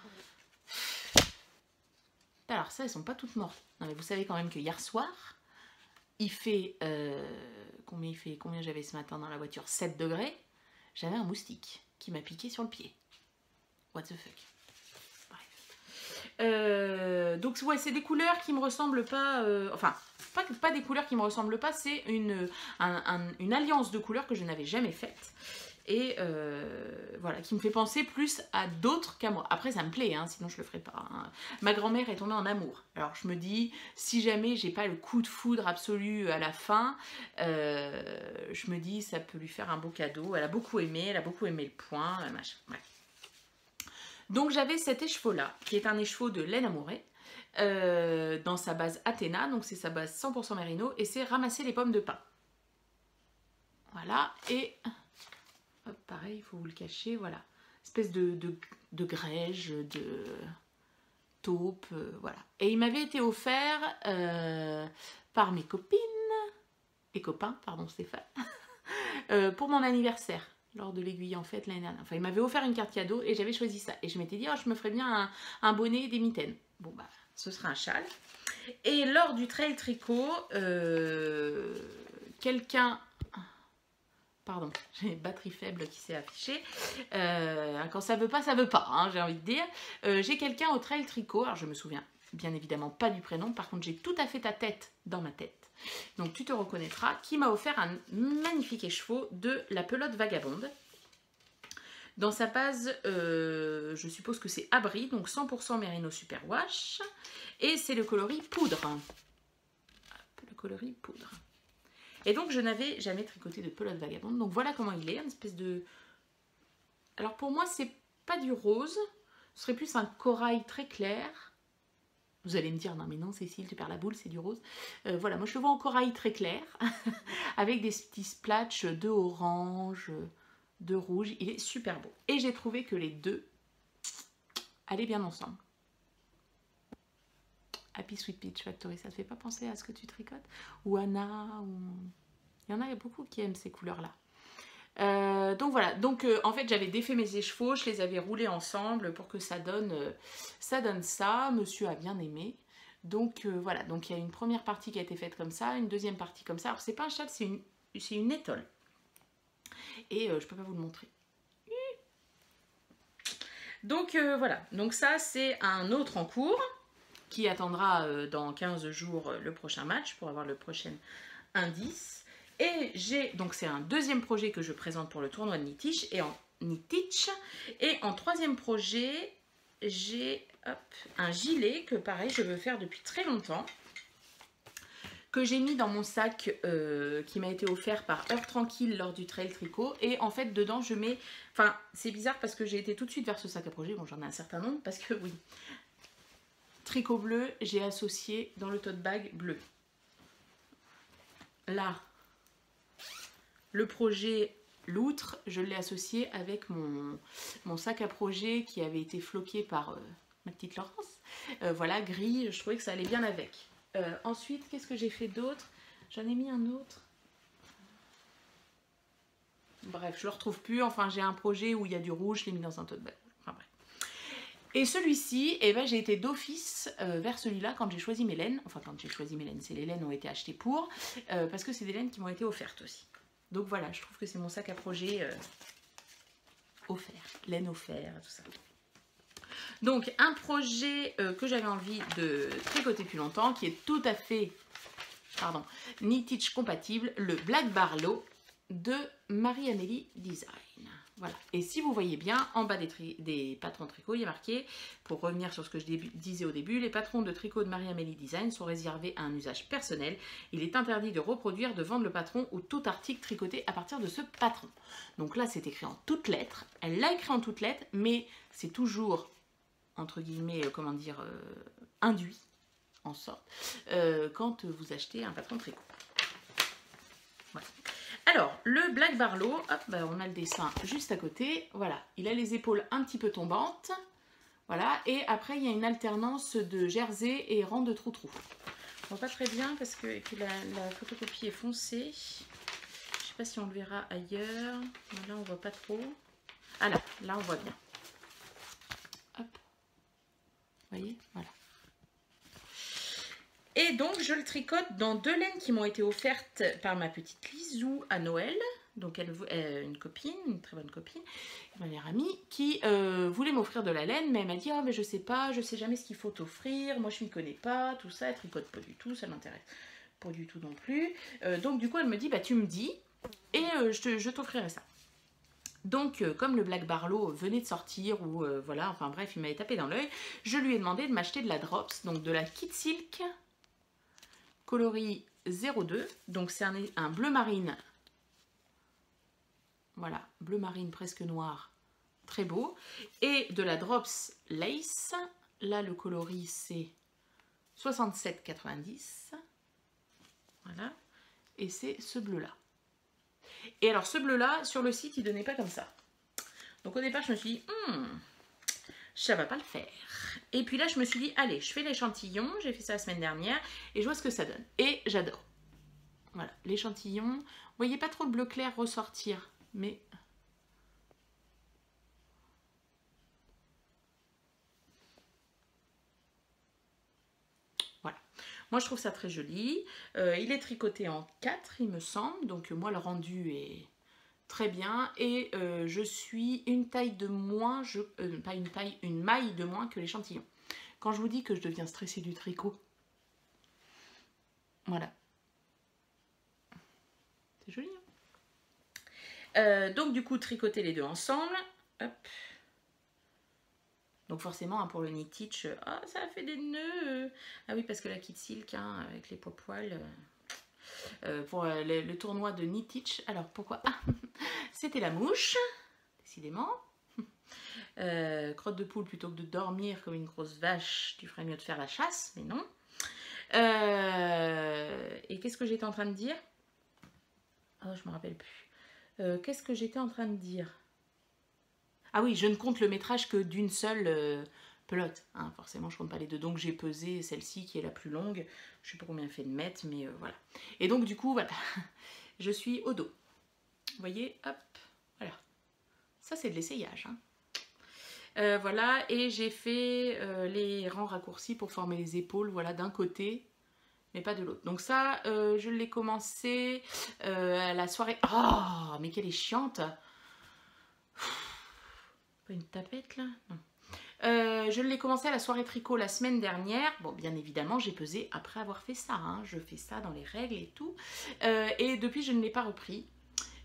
Alors ça, elles sont pas toutes mortes. Non mais vous savez quand même que hier soir, il fait... combien j'avais ce matin dans la voiture? 7 degrés. J'avais un moustique qui m'a piqué sur le pied. What the fuck. Bref. Donc ouais, c'est des couleurs qui me ressemblent pas... enfin... Pas des couleurs qui me ressemblent pas, c'est une alliance de couleurs que je n'avais jamais faite. et voilà, qui me fait penser plus à d'autres qu'à moi. Après ça me plaît, hein, sinon je le ferai pas, hein. Ma grand-mère est tombée en amour, alors je me dis si jamais j'ai pas le coup de foudre absolu à la fin, je me dis ça peut lui faire un beau cadeau. Elle a beaucoup aimé le point, machin, bref. Donc j'avais cet écheveau là qui est un écheveau de laine amourée, dans sa base Athéna, donc c'est sa base 100% mérino, et c'est ramasser les pommes de pin. Voilà, et hop, pareil, il faut vous le cacher, voilà. Espèce de grège, de taupe, voilà. Et il m'avait été offert par mes copines et copains, pardon Stéphane, pour mon anniversaire, lors de l'aiguille en fait l'année dernière. Enfin, il m'avait offert une carte cadeau et j'avais choisi ça. Et je m'étais dit, oh, je me ferais bien un bonnet et des mitaines. Bon, bah, ce sera un châle. Et lors du trail tricot, quelqu'un... Pardon, j'ai une batterie faible qui s'est affichée. Quand ça veut pas, hein, j'ai envie de dire. J'ai quelqu'un au trail tricot, alors je me souviens bien évidemment pas du prénom, par contre j'ai tout à fait ta tête dans ma tête. Donc tu te reconnaîtras, qui m'a offert un magnifique écheveau de la pelote vagabonde. Dans sa base, je suppose que c'est abri, donc 100% Merino Superwash. Et c'est le coloris poudre. Hop, le coloris poudre. Et donc je n'avais jamais tricoté de pelote vagabonde. Donc voilà comment il est, une espèce de... Alors pour moi c'est pas du rose, ce serait plus un corail très clair. Vous allez me dire, non mais non Cécile, tu perds la boule, c'est du rose. Voilà, moi je le vois en corail très clair, avec des petits splatchs de orange, de rouge. Il est super beau. Et j'ai trouvé que les deux allaient bien ensemble. Happy Sweet Peach Factory, ça te fait pas penser à ce que tu tricotes? Ou Anna, ou... Il y en a beaucoup qui aiment ces couleurs-là. Donc voilà, donc en fait j'avais défait mes écheveaux, je les avais roulés ensemble pour que ça donne ça. Monsieur a bien aimé. Donc voilà, donc il y a une première partie qui a été faite comme ça, une deuxième partie comme ça. Alors c'est pas un châle, c'est une étole. Et je peux pas vous le montrer. Donc voilà, donc ça c'est un autre en cours qui attendra dans 15 jours le prochain match pour avoir le prochain indice. Et j'ai, donc c'est un deuxième projet que je présente pour le tournoi de Knit-Teach. Et en troisième projet, j'ai un gilet que pareil je veux faire depuis très longtemps. Que j'ai mis dans mon sac qui m'a été offert par Heure Tranquille lors du trail tricot. Et en fait dedans je mets, enfin c'est bizarre parce que j'ai été tout de suite vers ce sac à projet. Bon j'en ai un certain nombre parce que oui. Tricot bleu, j'ai associé dans le tote bag bleu. Là, le projet loutre, je l'ai associé avec mon sac à projet qui avait été floqué par ma petite Laurence. Voilà, gris, je trouvais que ça allait bien avec. Ensuite, qu'est-ce que j'ai fait d'autre? J'en ai mis un autre. Bref, je ne le retrouve plus. Enfin, j'ai un projet où il y a du rouge, je l'ai mis dans un tote bag. Enfin bref. Et celui-ci, eh ben, j'ai été d'office vers celui-là quand j'ai choisi mes laines. Enfin, quand j'ai choisi mes laines, c'est les laines ont été achetées pour. Parce que c'est des laines qui m'ont été offertes aussi. Donc voilà, je trouve que c'est mon sac à projet offert. Laine offert, tout ça. Donc, un projet que j'avais envie de tricoter depuis longtemps, qui est tout à fait, Knit-Teach compatible, le Black Barlow de Marie-Amélie Design. Voilà. Et si vous voyez bien, en bas des patrons tricot, il y a marqué, pour revenir sur ce que je disais au début, les patrons de tricot de Marie-Amélie Design sont réservés à un usage personnel. Il est interdit de reproduire, de vendre le patron ou tout article tricoté à partir de ce patron. Donc là, c'est écrit en toutes lettres. Elle l'a écrit en toutes lettres, mais c'est toujours, entre guillemets, comment dire, induit, en sorte, quand vous achetez un patron tricot. Voilà. Alors, le Black Barlow, hop, bah, on a le dessin juste à côté. Voilà, il a les épaules un petit peu tombantes. Voilà, et après, il y a une alternance de jersey et rang de trou-trou. On voit pas très bien parce que la photocopie est foncée. Je sais pas si on le verra ailleurs. Là, on voit pas trop. Ah là on voit bien. Hop. Vous voyez, voilà. Et donc, je le tricote dans deux laines qui m'ont été offertes par ma petite Lisou à Noël. Donc, une copine, une très bonne copine, ma meilleure amie, qui voulait m'offrir de la laine, mais elle m'a dit « Ah, mais je sais pas, je sais jamais ce qu'il faut t'offrir, moi je m'y connais pas, tout ça, elle tricote pas du tout, ça m'intéresse pas du tout non plus. » Donc, du coup, elle me dit « Bah, tu me dis, et je t'offrirai ça. » Donc, comme le Black Barlow venait de sortir, ou voilà, enfin bref, il m'avait tapé dans l'œil, je lui ai demandé de m'acheter de la Drops, donc de la Kid Silk, coloris 02, donc c'est un bleu marine, voilà, bleu marine presque noir, très beau, et de la Drops Lace, là le coloris c'est 67,90, voilà, et c'est ce bleu là. Et alors ce bleu là, sur le site, il donnait pas comme ça. Donc au départ, je me suis dit, ça va pas le faire. Et puis là, je me suis dit, allez, je fais l'échantillon. J'ai fait ça la semaine dernière et je vois ce que ça donne. Et j'adore. Voilà, l'échantillon. Vous voyez pas trop le bleu clair ressortir, mais... Voilà. Moi, je trouve ça très joli. Il est tricoté en 4, il me semble. Donc moi, le rendu est... très bien, et je suis une taille de moins, pas une taille, une maille de moins que l'échantillon. Quand je vous dis que je deviens stressée du tricot, voilà. C'est joli, hein. Donc du coup, tricoter les deux ensemble. Hop. Donc forcément, hein, pour le knit stitch, ça a fait des nœuds. Ah oui, parce que la Kid Silk, hein, avec les poils... pour le tournoi de knit stitch. Alors pourquoi? Ah, c'était la mouche, décidément. Crotte de poule, plutôt que de dormir comme une grosse vache, tu ferais mieux de faire la chasse, mais non. Et qu'est-ce que j'étais en train de dire? Oh, je me rappelle plus. Qu'est-ce que j'étais en train de dire? Ah oui, je ne compte le métrage que d'une seule pelote. Hein, forcément, je compte pas les deux. Donc j'ai pesé celle-ci qui est la plus longue. Je sais pas combien elle fait de mètres, mais voilà. Et donc du coup, voilà, je suis au dos. Vous voyez, hop, voilà. Ça, c'est de l'essayage, hein. Voilà, et j'ai fait les rangs raccourcis pour former les épaules, voilà, d'un côté, mais pas de l'autre. Donc ça, je l'ai commencé à la soirée... Oh, mais qu'elle est chiante! Pas une tapette, là? Non. Je l'ai commencé à la soirée tricot la semaine dernière. Bon, bien évidemment, j'ai pesé après avoir fait ça, hein. Je fais ça dans les règles et tout. Et depuis, je ne l'ai pas repris,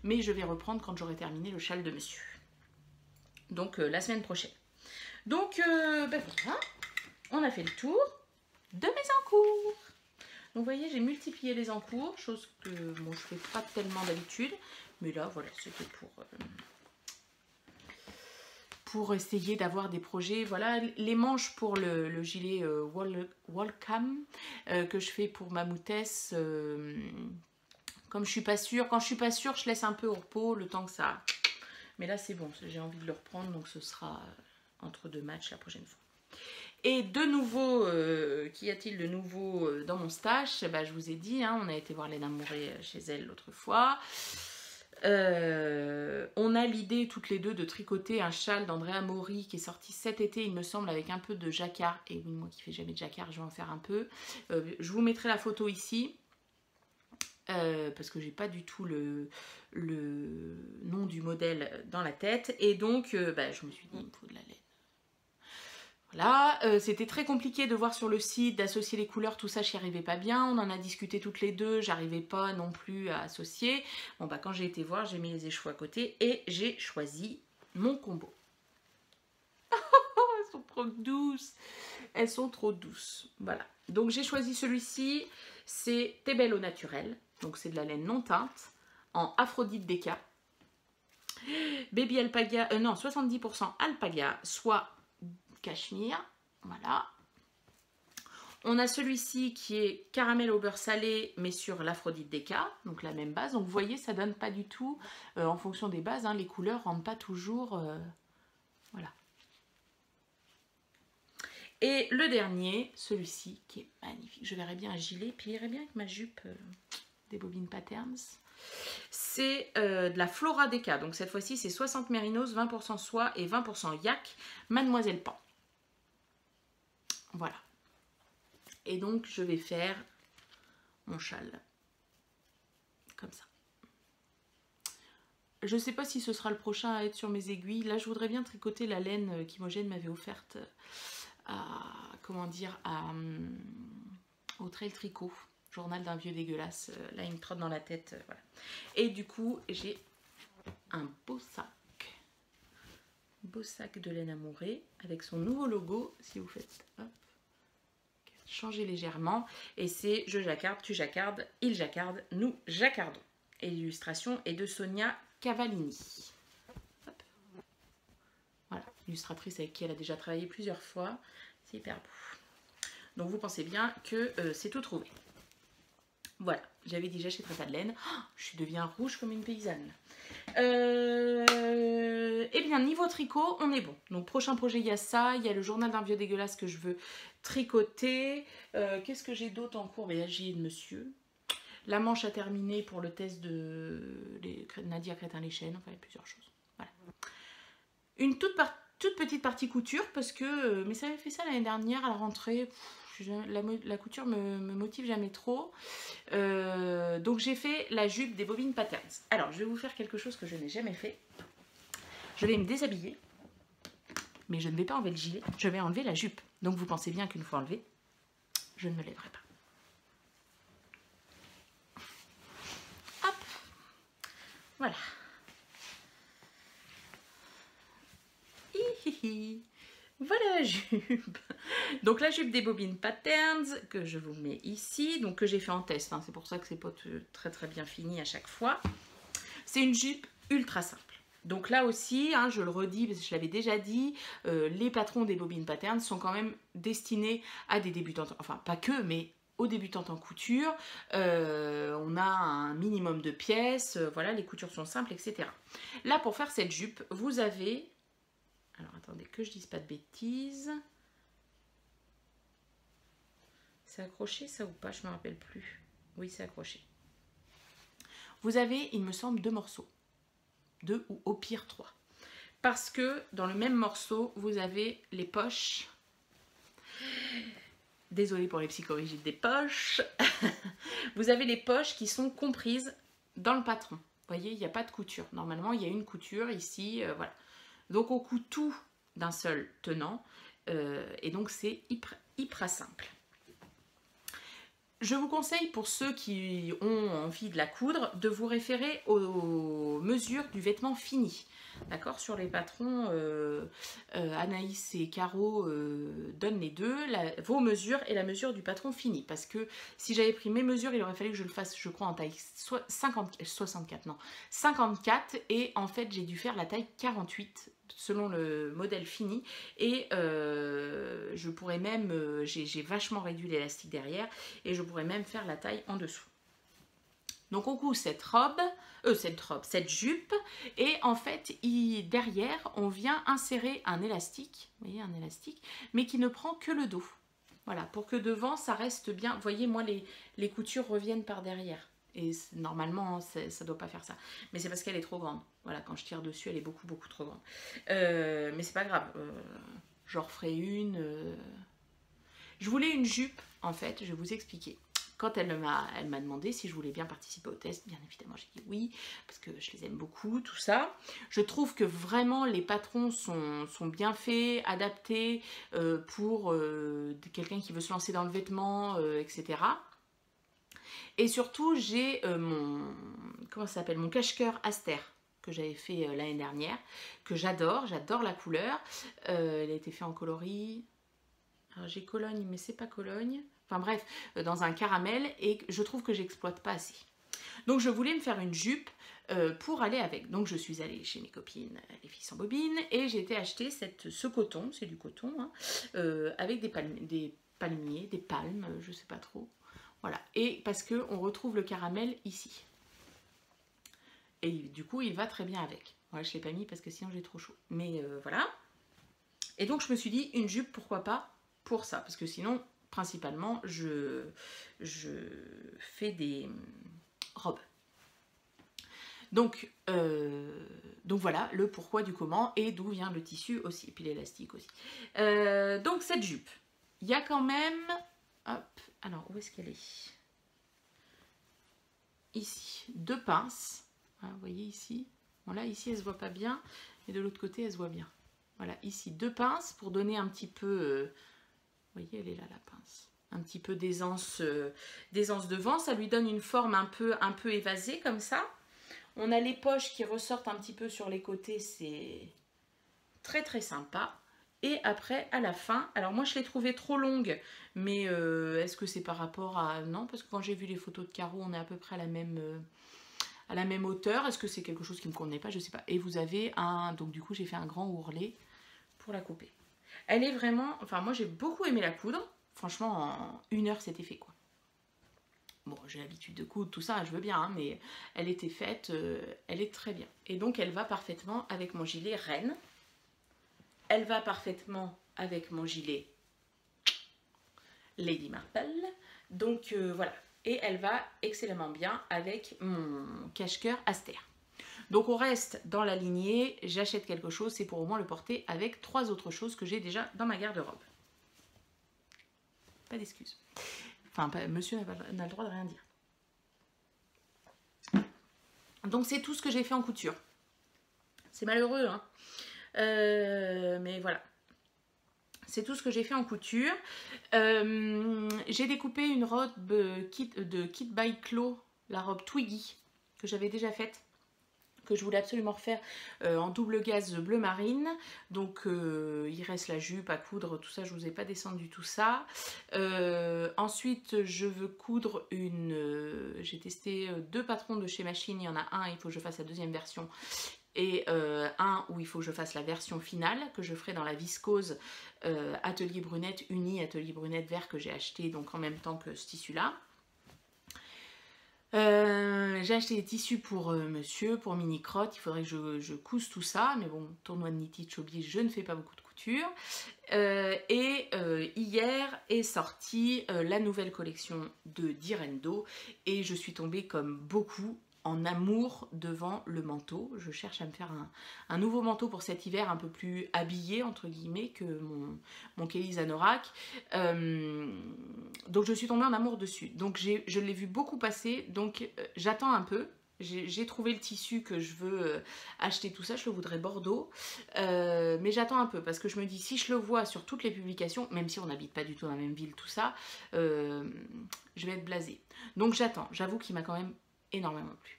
mais je vais reprendre quand j'aurai terminé le châle de monsieur. Donc, la semaine prochaine. Donc, ben voilà, on a fait le tour de mes encours. Donc, vous voyez, j'ai multiplié les encours, chose que bon, je fais pas tellement d'habitude. Mais là, voilà, c'était pour essayer d'avoir des projets. Voilà, les manches pour le gilet Wallcam que je fais pour ma moutesse. Comme je suis pas sûre, quand je suis pas sûre, je laisse un peu au repos le temps que ça... Mais là, c'est bon, j'ai envie de le reprendre, donc ce sera... entre deux matchs la prochaine fois. Et de nouveau, qu'y a-t-il de nouveau dans mon stash? Bah, je vous ai dit, hein, on a été voir Léna Mouret chez elle l'autre fois. On a l'idée toutes les deux de tricoter un châle d'Andrea Mori qui est sorti cet été, il me semble, avec un peu de jacquard. Et oui, moi qui fais jamais de jacquard, je vais en faire un peu. Je vous mettrai la photo ici. Parce que j'ai pas du tout le nom du modèle dans la tête. Et donc, bah, je me suis dit, il me faut de la laine. Voilà, c'était très compliqué de voir sur le site, d'associer les couleurs, tout ça, j'y arrivais pas bien. On en a discuté toutes les deux, j'arrivais pas non plus à associer. Bon bah quand j'ai été voir, j'ai mis les échos à côté et j'ai choisi mon combo. Elles sont trop douces. Elles sont trop douces. Voilà. Donc j'ai choisi celui-ci, c'est Tebel au naturel. Donc c'est de la laine non teinte, en Aphrodite Déca. Baby Alpaga, non, 70% Alpaga, soit cachemire, voilà. On a celui-ci qui est caramel au beurre salé, mais sur l'Aphrodite Déca, donc la même base. Donc vous voyez, ça donne pas du tout, en fonction des bases, hein, les couleurs rendent pas toujours, voilà. Et le dernier, celui-ci, qui est magnifique. Je verrais bien un gilet, puis il irait bien avec ma jupe des Bobines Patterns. C'est de la Flora Déca. Donc cette fois-ci, c'est 60 mérinos, 20% soie et 20% yak, Mademoiselle Pan. Voilà. Et donc, je vais faire mon châle. Comme ça. Je ne sais pas si ce sera le prochain à être sur mes aiguilles. Là, je voudrais bien tricoter la laine qu'Imogène m'avait offerte à, comment dire, au Trail Tricot. Journal d'un vieux dégueulasse. Là, il me trotte dans la tête. Voilà. Et du coup, j'ai un beau sac. beau sac de laine amourée avec son nouveau logo, si vous faites, hop, changer légèrement. Et c'est je jacarde, tu jacardes, il jacarde, nous jacardons. Et l'illustration est de Sonia Cavallini. Hop. Voilà, illustratrice avec qui elle a déjà travaillé plusieurs fois. C'est hyper beau. Donc vous pensez bien que c'est tout trouvé. Voilà, j'avais dit j'achèterai pas de laine. Oh, je deviens rouge comme une paysanne. Eh bien, niveau tricot, on est bon. Donc, prochain projet, il y a ça. Il y a le journal d'un vieux dégueulasse que je veux tricoter. Qu'est-ce que j'ai d'autre en cours? J'ai de monsieur. La manche à terminer pour le test de Nadia Crétin-Léchène. Enfin, il y a plusieurs choses. Voilà. Une toute petite partie couture parce que... mais ça avait fait ça l'année dernière à la rentrée. La couture me motive jamais trop. Donc j'ai fait la jupe des bobines patterns. Alors je vais vous faire quelque chose que je n'ai jamais fait. Je vais me déshabiller, mais je ne vais pas enlever le gilet, je vais enlever la jupe. Donc vous pensez bien qu'une fois enlevée, je ne me lèverai pas. Hop, voilà. Hihihi. Voilà la jupe. Donc la jupe des bobines patterns que je vous mets ici, donc que j'ai fait en test, hein, c'est pour ça que c'est pas très bien fini à chaque fois. C'est une jupe ultra simple. Donc là aussi, hein, je le redis parce que je l'avais déjà dit, les patrons des bobines patterns sont quand même destinés à des débutantes, enfin pas que, mais aux débutantes en couture. On a un minimum de pièces, voilà, les coutures sont simples, etc. Là pour faire cette jupe, vous avez... Alors attendez que je dise pas de bêtises. C'est accroché ça ou pas? Je ne me rappelle plus. Oui, c'est accroché. Vous avez, il me semble, 2 morceaux. 2 ou au pire 3. Parce que dans le même morceau, vous avez les poches. Désolée pour les psychorigides des poches. Vous avez les poches qui sont comprises dans le patron. Vous voyez, il n'y a pas de couture. Normalement, il y a une couture ici, voilà. Donc on coud tout d'un seul tenant et donc c'est hyper simple. Je vous conseille pour ceux qui ont envie de la coudre de vous référer aux mesures du vêtement fini. D'accord, sur les patrons, Anaïs et Caro donnent les deux, vos mesures et la mesure du patron fini. Parce que si j'avais pris mes mesures, il aurait fallu que je le fasse, je crois, en taille 54. Et en fait, j'ai dû faire la taille 48 selon le modèle fini. Et je pourrais même, j'ai vachement réduit l'élastique derrière, et je pourrais même faire la taille en dessous. Donc on coud cette jupe, et en fait derrière on vient insérer un élastique, vous voyez, un élastique, mais qui ne prend que le dos. Voilà, pour que devant ça reste bien. Vous voyez, moi les coutures reviennent par derrière. Et normalement ça ne doit pas faire ça. Mais c'est parce qu'elle est trop grande. Voilà, quand je tire dessus, elle est beaucoup trop grande. Mais c'est pas grave. J'en referai une. Je voulais une jupe, en fait, je vais vous expliquer. Quand elle m'a demandé si je voulais bien participer au test, bien évidemment j'ai dit oui, parce que je les aime beaucoup, tout ça. Je trouve que vraiment les patrons sont bien faits, adaptés pour quelqu'un qui veut se lancer dans le vêtement, etc. Et surtout j'ai comment ça s'appelle, mon cache-cœur Aster, que j'avais fait l'année dernière, que j'adore la couleur. Elle a été faite en coloris. Alors j'ai Cologne, mais c'est pas Cologne. Enfin bref, dans un caramel, et je trouve que j'exploite pas assez. Donc je voulais me faire une jupe pour aller avec. Donc je suis allée chez mes copines, les filles sans bobine, et j'ai été acheter ce coton, c'est du coton, hein, avec des palmiers, des palmes, je sais pas trop. Voilà, et parce qu'on retrouve le caramel ici. Et du coup, il va très bien avec. Voilà, je ne l'ai pas mis parce que sinon j'ai trop chaud. Mais voilà. Et donc je me suis dit, une jupe, pourquoi pas pour ça, parce que sinon, principalement, je fais des robes. Donc voilà, le pourquoi du comment et d'où vient le tissu aussi, et puis l'élastique aussi. Donc cette jupe, il y a quand même... Hop, alors où est-ce qu'elle est? Ici, 2 pinces. Hein, vous voyez ici. Bon là, ici, elle se voit pas bien, et de l'autre côté, elle se voit bien. Voilà, ici, 2 pinces pour donner un petit peu... vous voyez, elle est là, la pince. Un petit peu d'aisance devant. Ça lui donne une forme un peu évasée, comme ça. On a les poches qui ressortent un petit peu sur les côtés. C'est très très sympa. Et après, à la fin, alors moi je l'ai trouvée trop longue, mais est-ce que c'est par rapport à... Non, parce que quand j'ai vu les photos de Caro, on est à peu près à la même hauteur. Est-ce que c'est quelque chose qui me convenait pas? Je sais pas. Et vous avez un... Donc du coup, j'ai fait un grand ourlet pour la couper. Elle est vraiment... Enfin, moi j'ai beaucoup aimé la coudre. Franchement, en 1 heure, c'était fait, quoi. Bon, j'ai l'habitude de coudre, tout ça, je veux bien, hein, mais elle était faite, elle est très bien. Et donc, elle va parfaitement avec mon gilet Reine. Elle va parfaitement avec mon gilet Lady Marple. Donc, voilà. Et elle va excellemment bien avec mon cache-cœur Aster. Donc, on reste dans la lignée. J'achète quelque chose, c'est pour au moins le porter avec 3 autres choses que j'ai déjà dans ma garde-robe. Pas d'excuses. Enfin, monsieur n'a le droit de rien dire. Donc, c'est tout ce que j'ai fait en couture. C'est malheureux, hein. Mais voilà. C'est tout ce que j'ai fait en couture. J'ai découpé une robe de Kit by Chloé, la robe Twiggy, que j'avais déjà faite, que je voulais absolument refaire en double gaze bleu marine. Donc il reste la jupe à coudre, tout ça, je vous ai pas descendu tout ça. Ensuite, je veux coudre une... j'ai testé 2 patrons de chez Machine, il y en a un, il faut que je fasse la 2e version. Et un où il faut que je fasse la version finale, que je ferai dans la viscose Atelier Brunette, uni Atelier Brunette vert que j'ai acheté donc en même temps que ce tissu-là. J'ai acheté des tissus pour monsieur, pour mini crotte, il faudrait que je couse tout ça, mais bon, tournoi de Knitich oblige, je ne fais pas beaucoup de couture. Hier est sortie la nouvelle collection de Direndo et je suis tombée comme beaucoup en amour devant le manteau. Je cherche à me faire un nouveau manteau pour cet hiver un peu plus habillé entre guillemets que mon Kelly's Anorak. Donc je suis tombée en amour dessus. Donc je l'ai vu beaucoup passer, donc j'attends un peu. J'ai trouvé le tissu que je veux acheter, tout ça, je le voudrais Bordeaux, mais j'attends un peu parce que je me dis si je le vois sur toutes les publications, même si on n'habite pas du tout dans la même ville, tout ça, je vais être blasée. Donc j'attends, j'avoue qu'il m'a quand même énormément plu.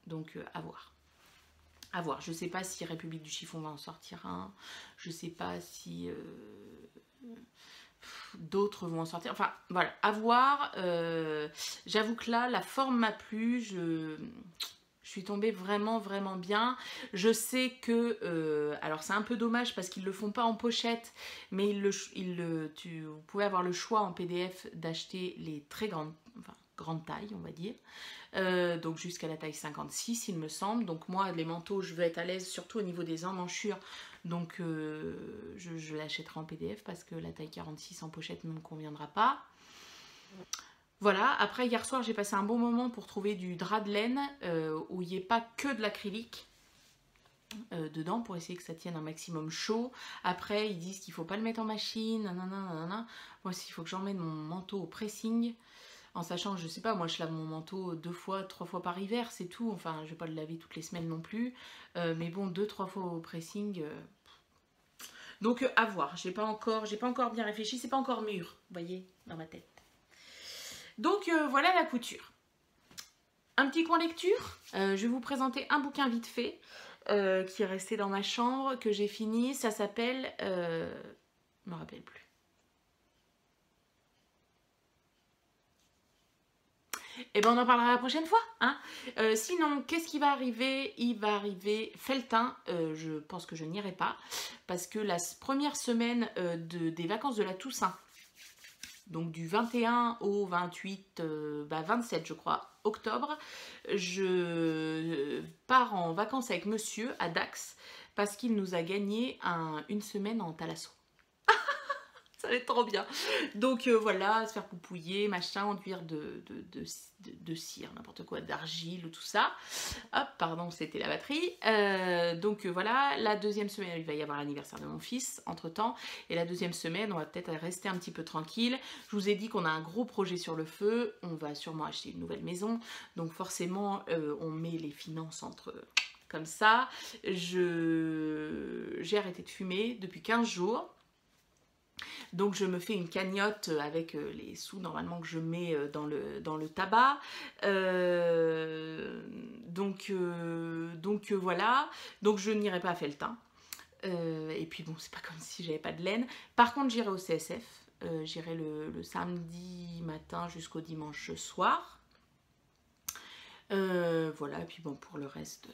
Donc à voir. À voir. Je sais pas si République du Chiffon va en sortir un, je sais pas si... d'autres vont en sortir, enfin voilà, à voir. J'avoue que là la forme m'a plu, je suis tombée vraiment bien. Je sais que alors c'est un peu dommage parce qu'ils le font pas en pochette, mais vous pouvez avoir le choix en PDF d'acheter les très grandes, enfin grande taille on va dire, donc jusqu'à la taille 56 il me semble. Donc moi les manteaux je veux être à l'aise surtout au niveau des emmanchures, donc je l'achèterai en PDF parce que la taille 46 en pochette ne me conviendra pas. Voilà, après hier soir j'ai passé un bon moment pour trouver du drap de laine où il n'y ait pas que de l'acrylique dedans pour essayer que ça tienne un maximum chaud. Après ils disent qu'il ne faut pas le mettre en machine, nanana. Moi il faut que j'emmène mon manteau au pressing. En sachant, je sais pas, moi je lave mon manteau 2 fois, 3 fois par hiver, c'est tout. Enfin, je vais pas le laver toutes les semaines non plus. Mais bon, 2-3 fois au pressing. Donc à voir. J'ai pas encore bien réfléchi. C'est pas encore mûr, vous voyez, dans ma tête. Donc voilà la couture. Un petit coin lecture. Je vais vous présenter un bouquin vite fait qui est resté dans ma chambre, que j'ai fini. Ça s'appelle... je me rappelle plus. Et ben on en parlera la prochaine fois, hein. Sinon, qu'est-ce qui va arriver? Il va arriver Felletin, je pense que je n'irai pas, parce que la première semaine des vacances de la Toussaint, donc du 21 au 28, 27 je crois, octobre, je pars en vacances avec monsieur à Dax, parce qu'il nous a gagné une semaine en thalasso. Ça va être trop bien. Donc voilà, se faire poupouiller, machin, enduire de cire, n'importe quoi, d'argile ou tout ça. Hop, pardon, c'était la batterie. Donc voilà, la 2e semaine, il va y avoir l'anniversaire de mon fils, entre-temps. Et la 2e semaine, on va peut-être rester un petit peu tranquille. Je vous ai dit qu'on a un gros projet sur le feu. On va sûrement acheter une nouvelle maison. Donc forcément, on met les finances entre... comme ça. J'ai arrêté de fumer depuis 15 jours. Donc je me fais une cagnotte avec les sous normalement que je mets dans le tabac. Donc voilà. Donc je n'irai pas à Felletin. Et puis bon, c'est pas comme si j'avais pas de laine. Par contre, j'irai au CSF. J'irai le samedi matin jusqu'au dimanche soir. Voilà, et puis bon, pour le reste,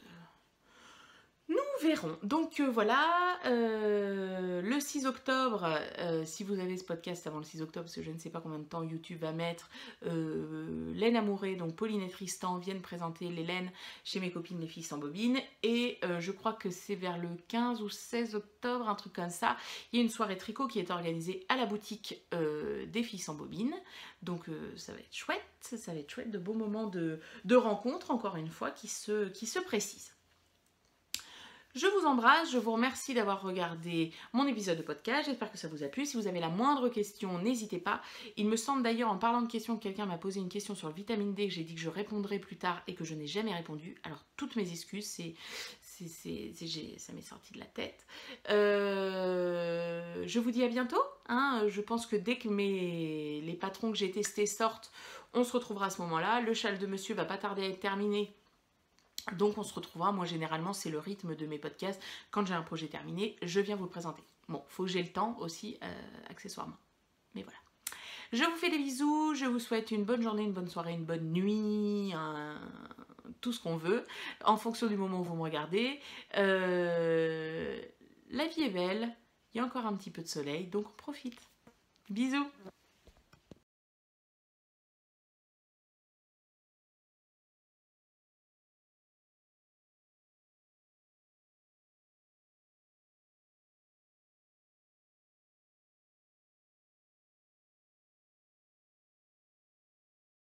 nous verrons. Donc voilà, le 6 octobre, si vous avez ce podcast avant le 6 octobre, parce que je ne sais pas combien de temps YouTube va mettre, Laine Amourée, donc Pauline et Tristan viennent présenter les laines chez mes copines les filles sans bobine. Et je crois que c'est vers le 15 ou 16 octobre, un truc comme ça, il y a une soirée tricot qui est organisée à la boutique des filles sans bobine. Donc ça va être chouette, ça va être chouette, de beaux moments de rencontre, encore une fois, qui se précisent. Je vous embrasse, je vous remercie d'avoir regardé mon épisode de podcast, j'espère que ça vous a plu. Si vous avez la moindre question, n'hésitez pas. Il me semble d'ailleurs, en parlant de questions, que quelqu'un m'a posé une question sur le vitamine D, que j'ai dit que je répondrai plus tard et que je n'ai jamais répondu. Alors, toutes mes excuses, ça m'est sorti de la tête. Je vous dis à bientôt. Hein. Je pense que dès que les patrons que j'ai testés sortent, on se retrouvera à ce moment-là. Le châle de monsieur va pas tarder à être terminé. Donc on se retrouvera, moi généralement c'est le rythme de mes podcasts, quand j'ai un projet terminé, je viens vous le présenter. Bon, faut que j'ai le temps aussi, accessoirement. Mais voilà. Je vous fais des bisous, je vous souhaite une bonne journée, une bonne soirée, une bonne nuit, tout ce qu'on veut, en fonction du moment où vous me regardez. La vie est belle, il y a encore un petit peu de soleil, donc on profite. Bisous!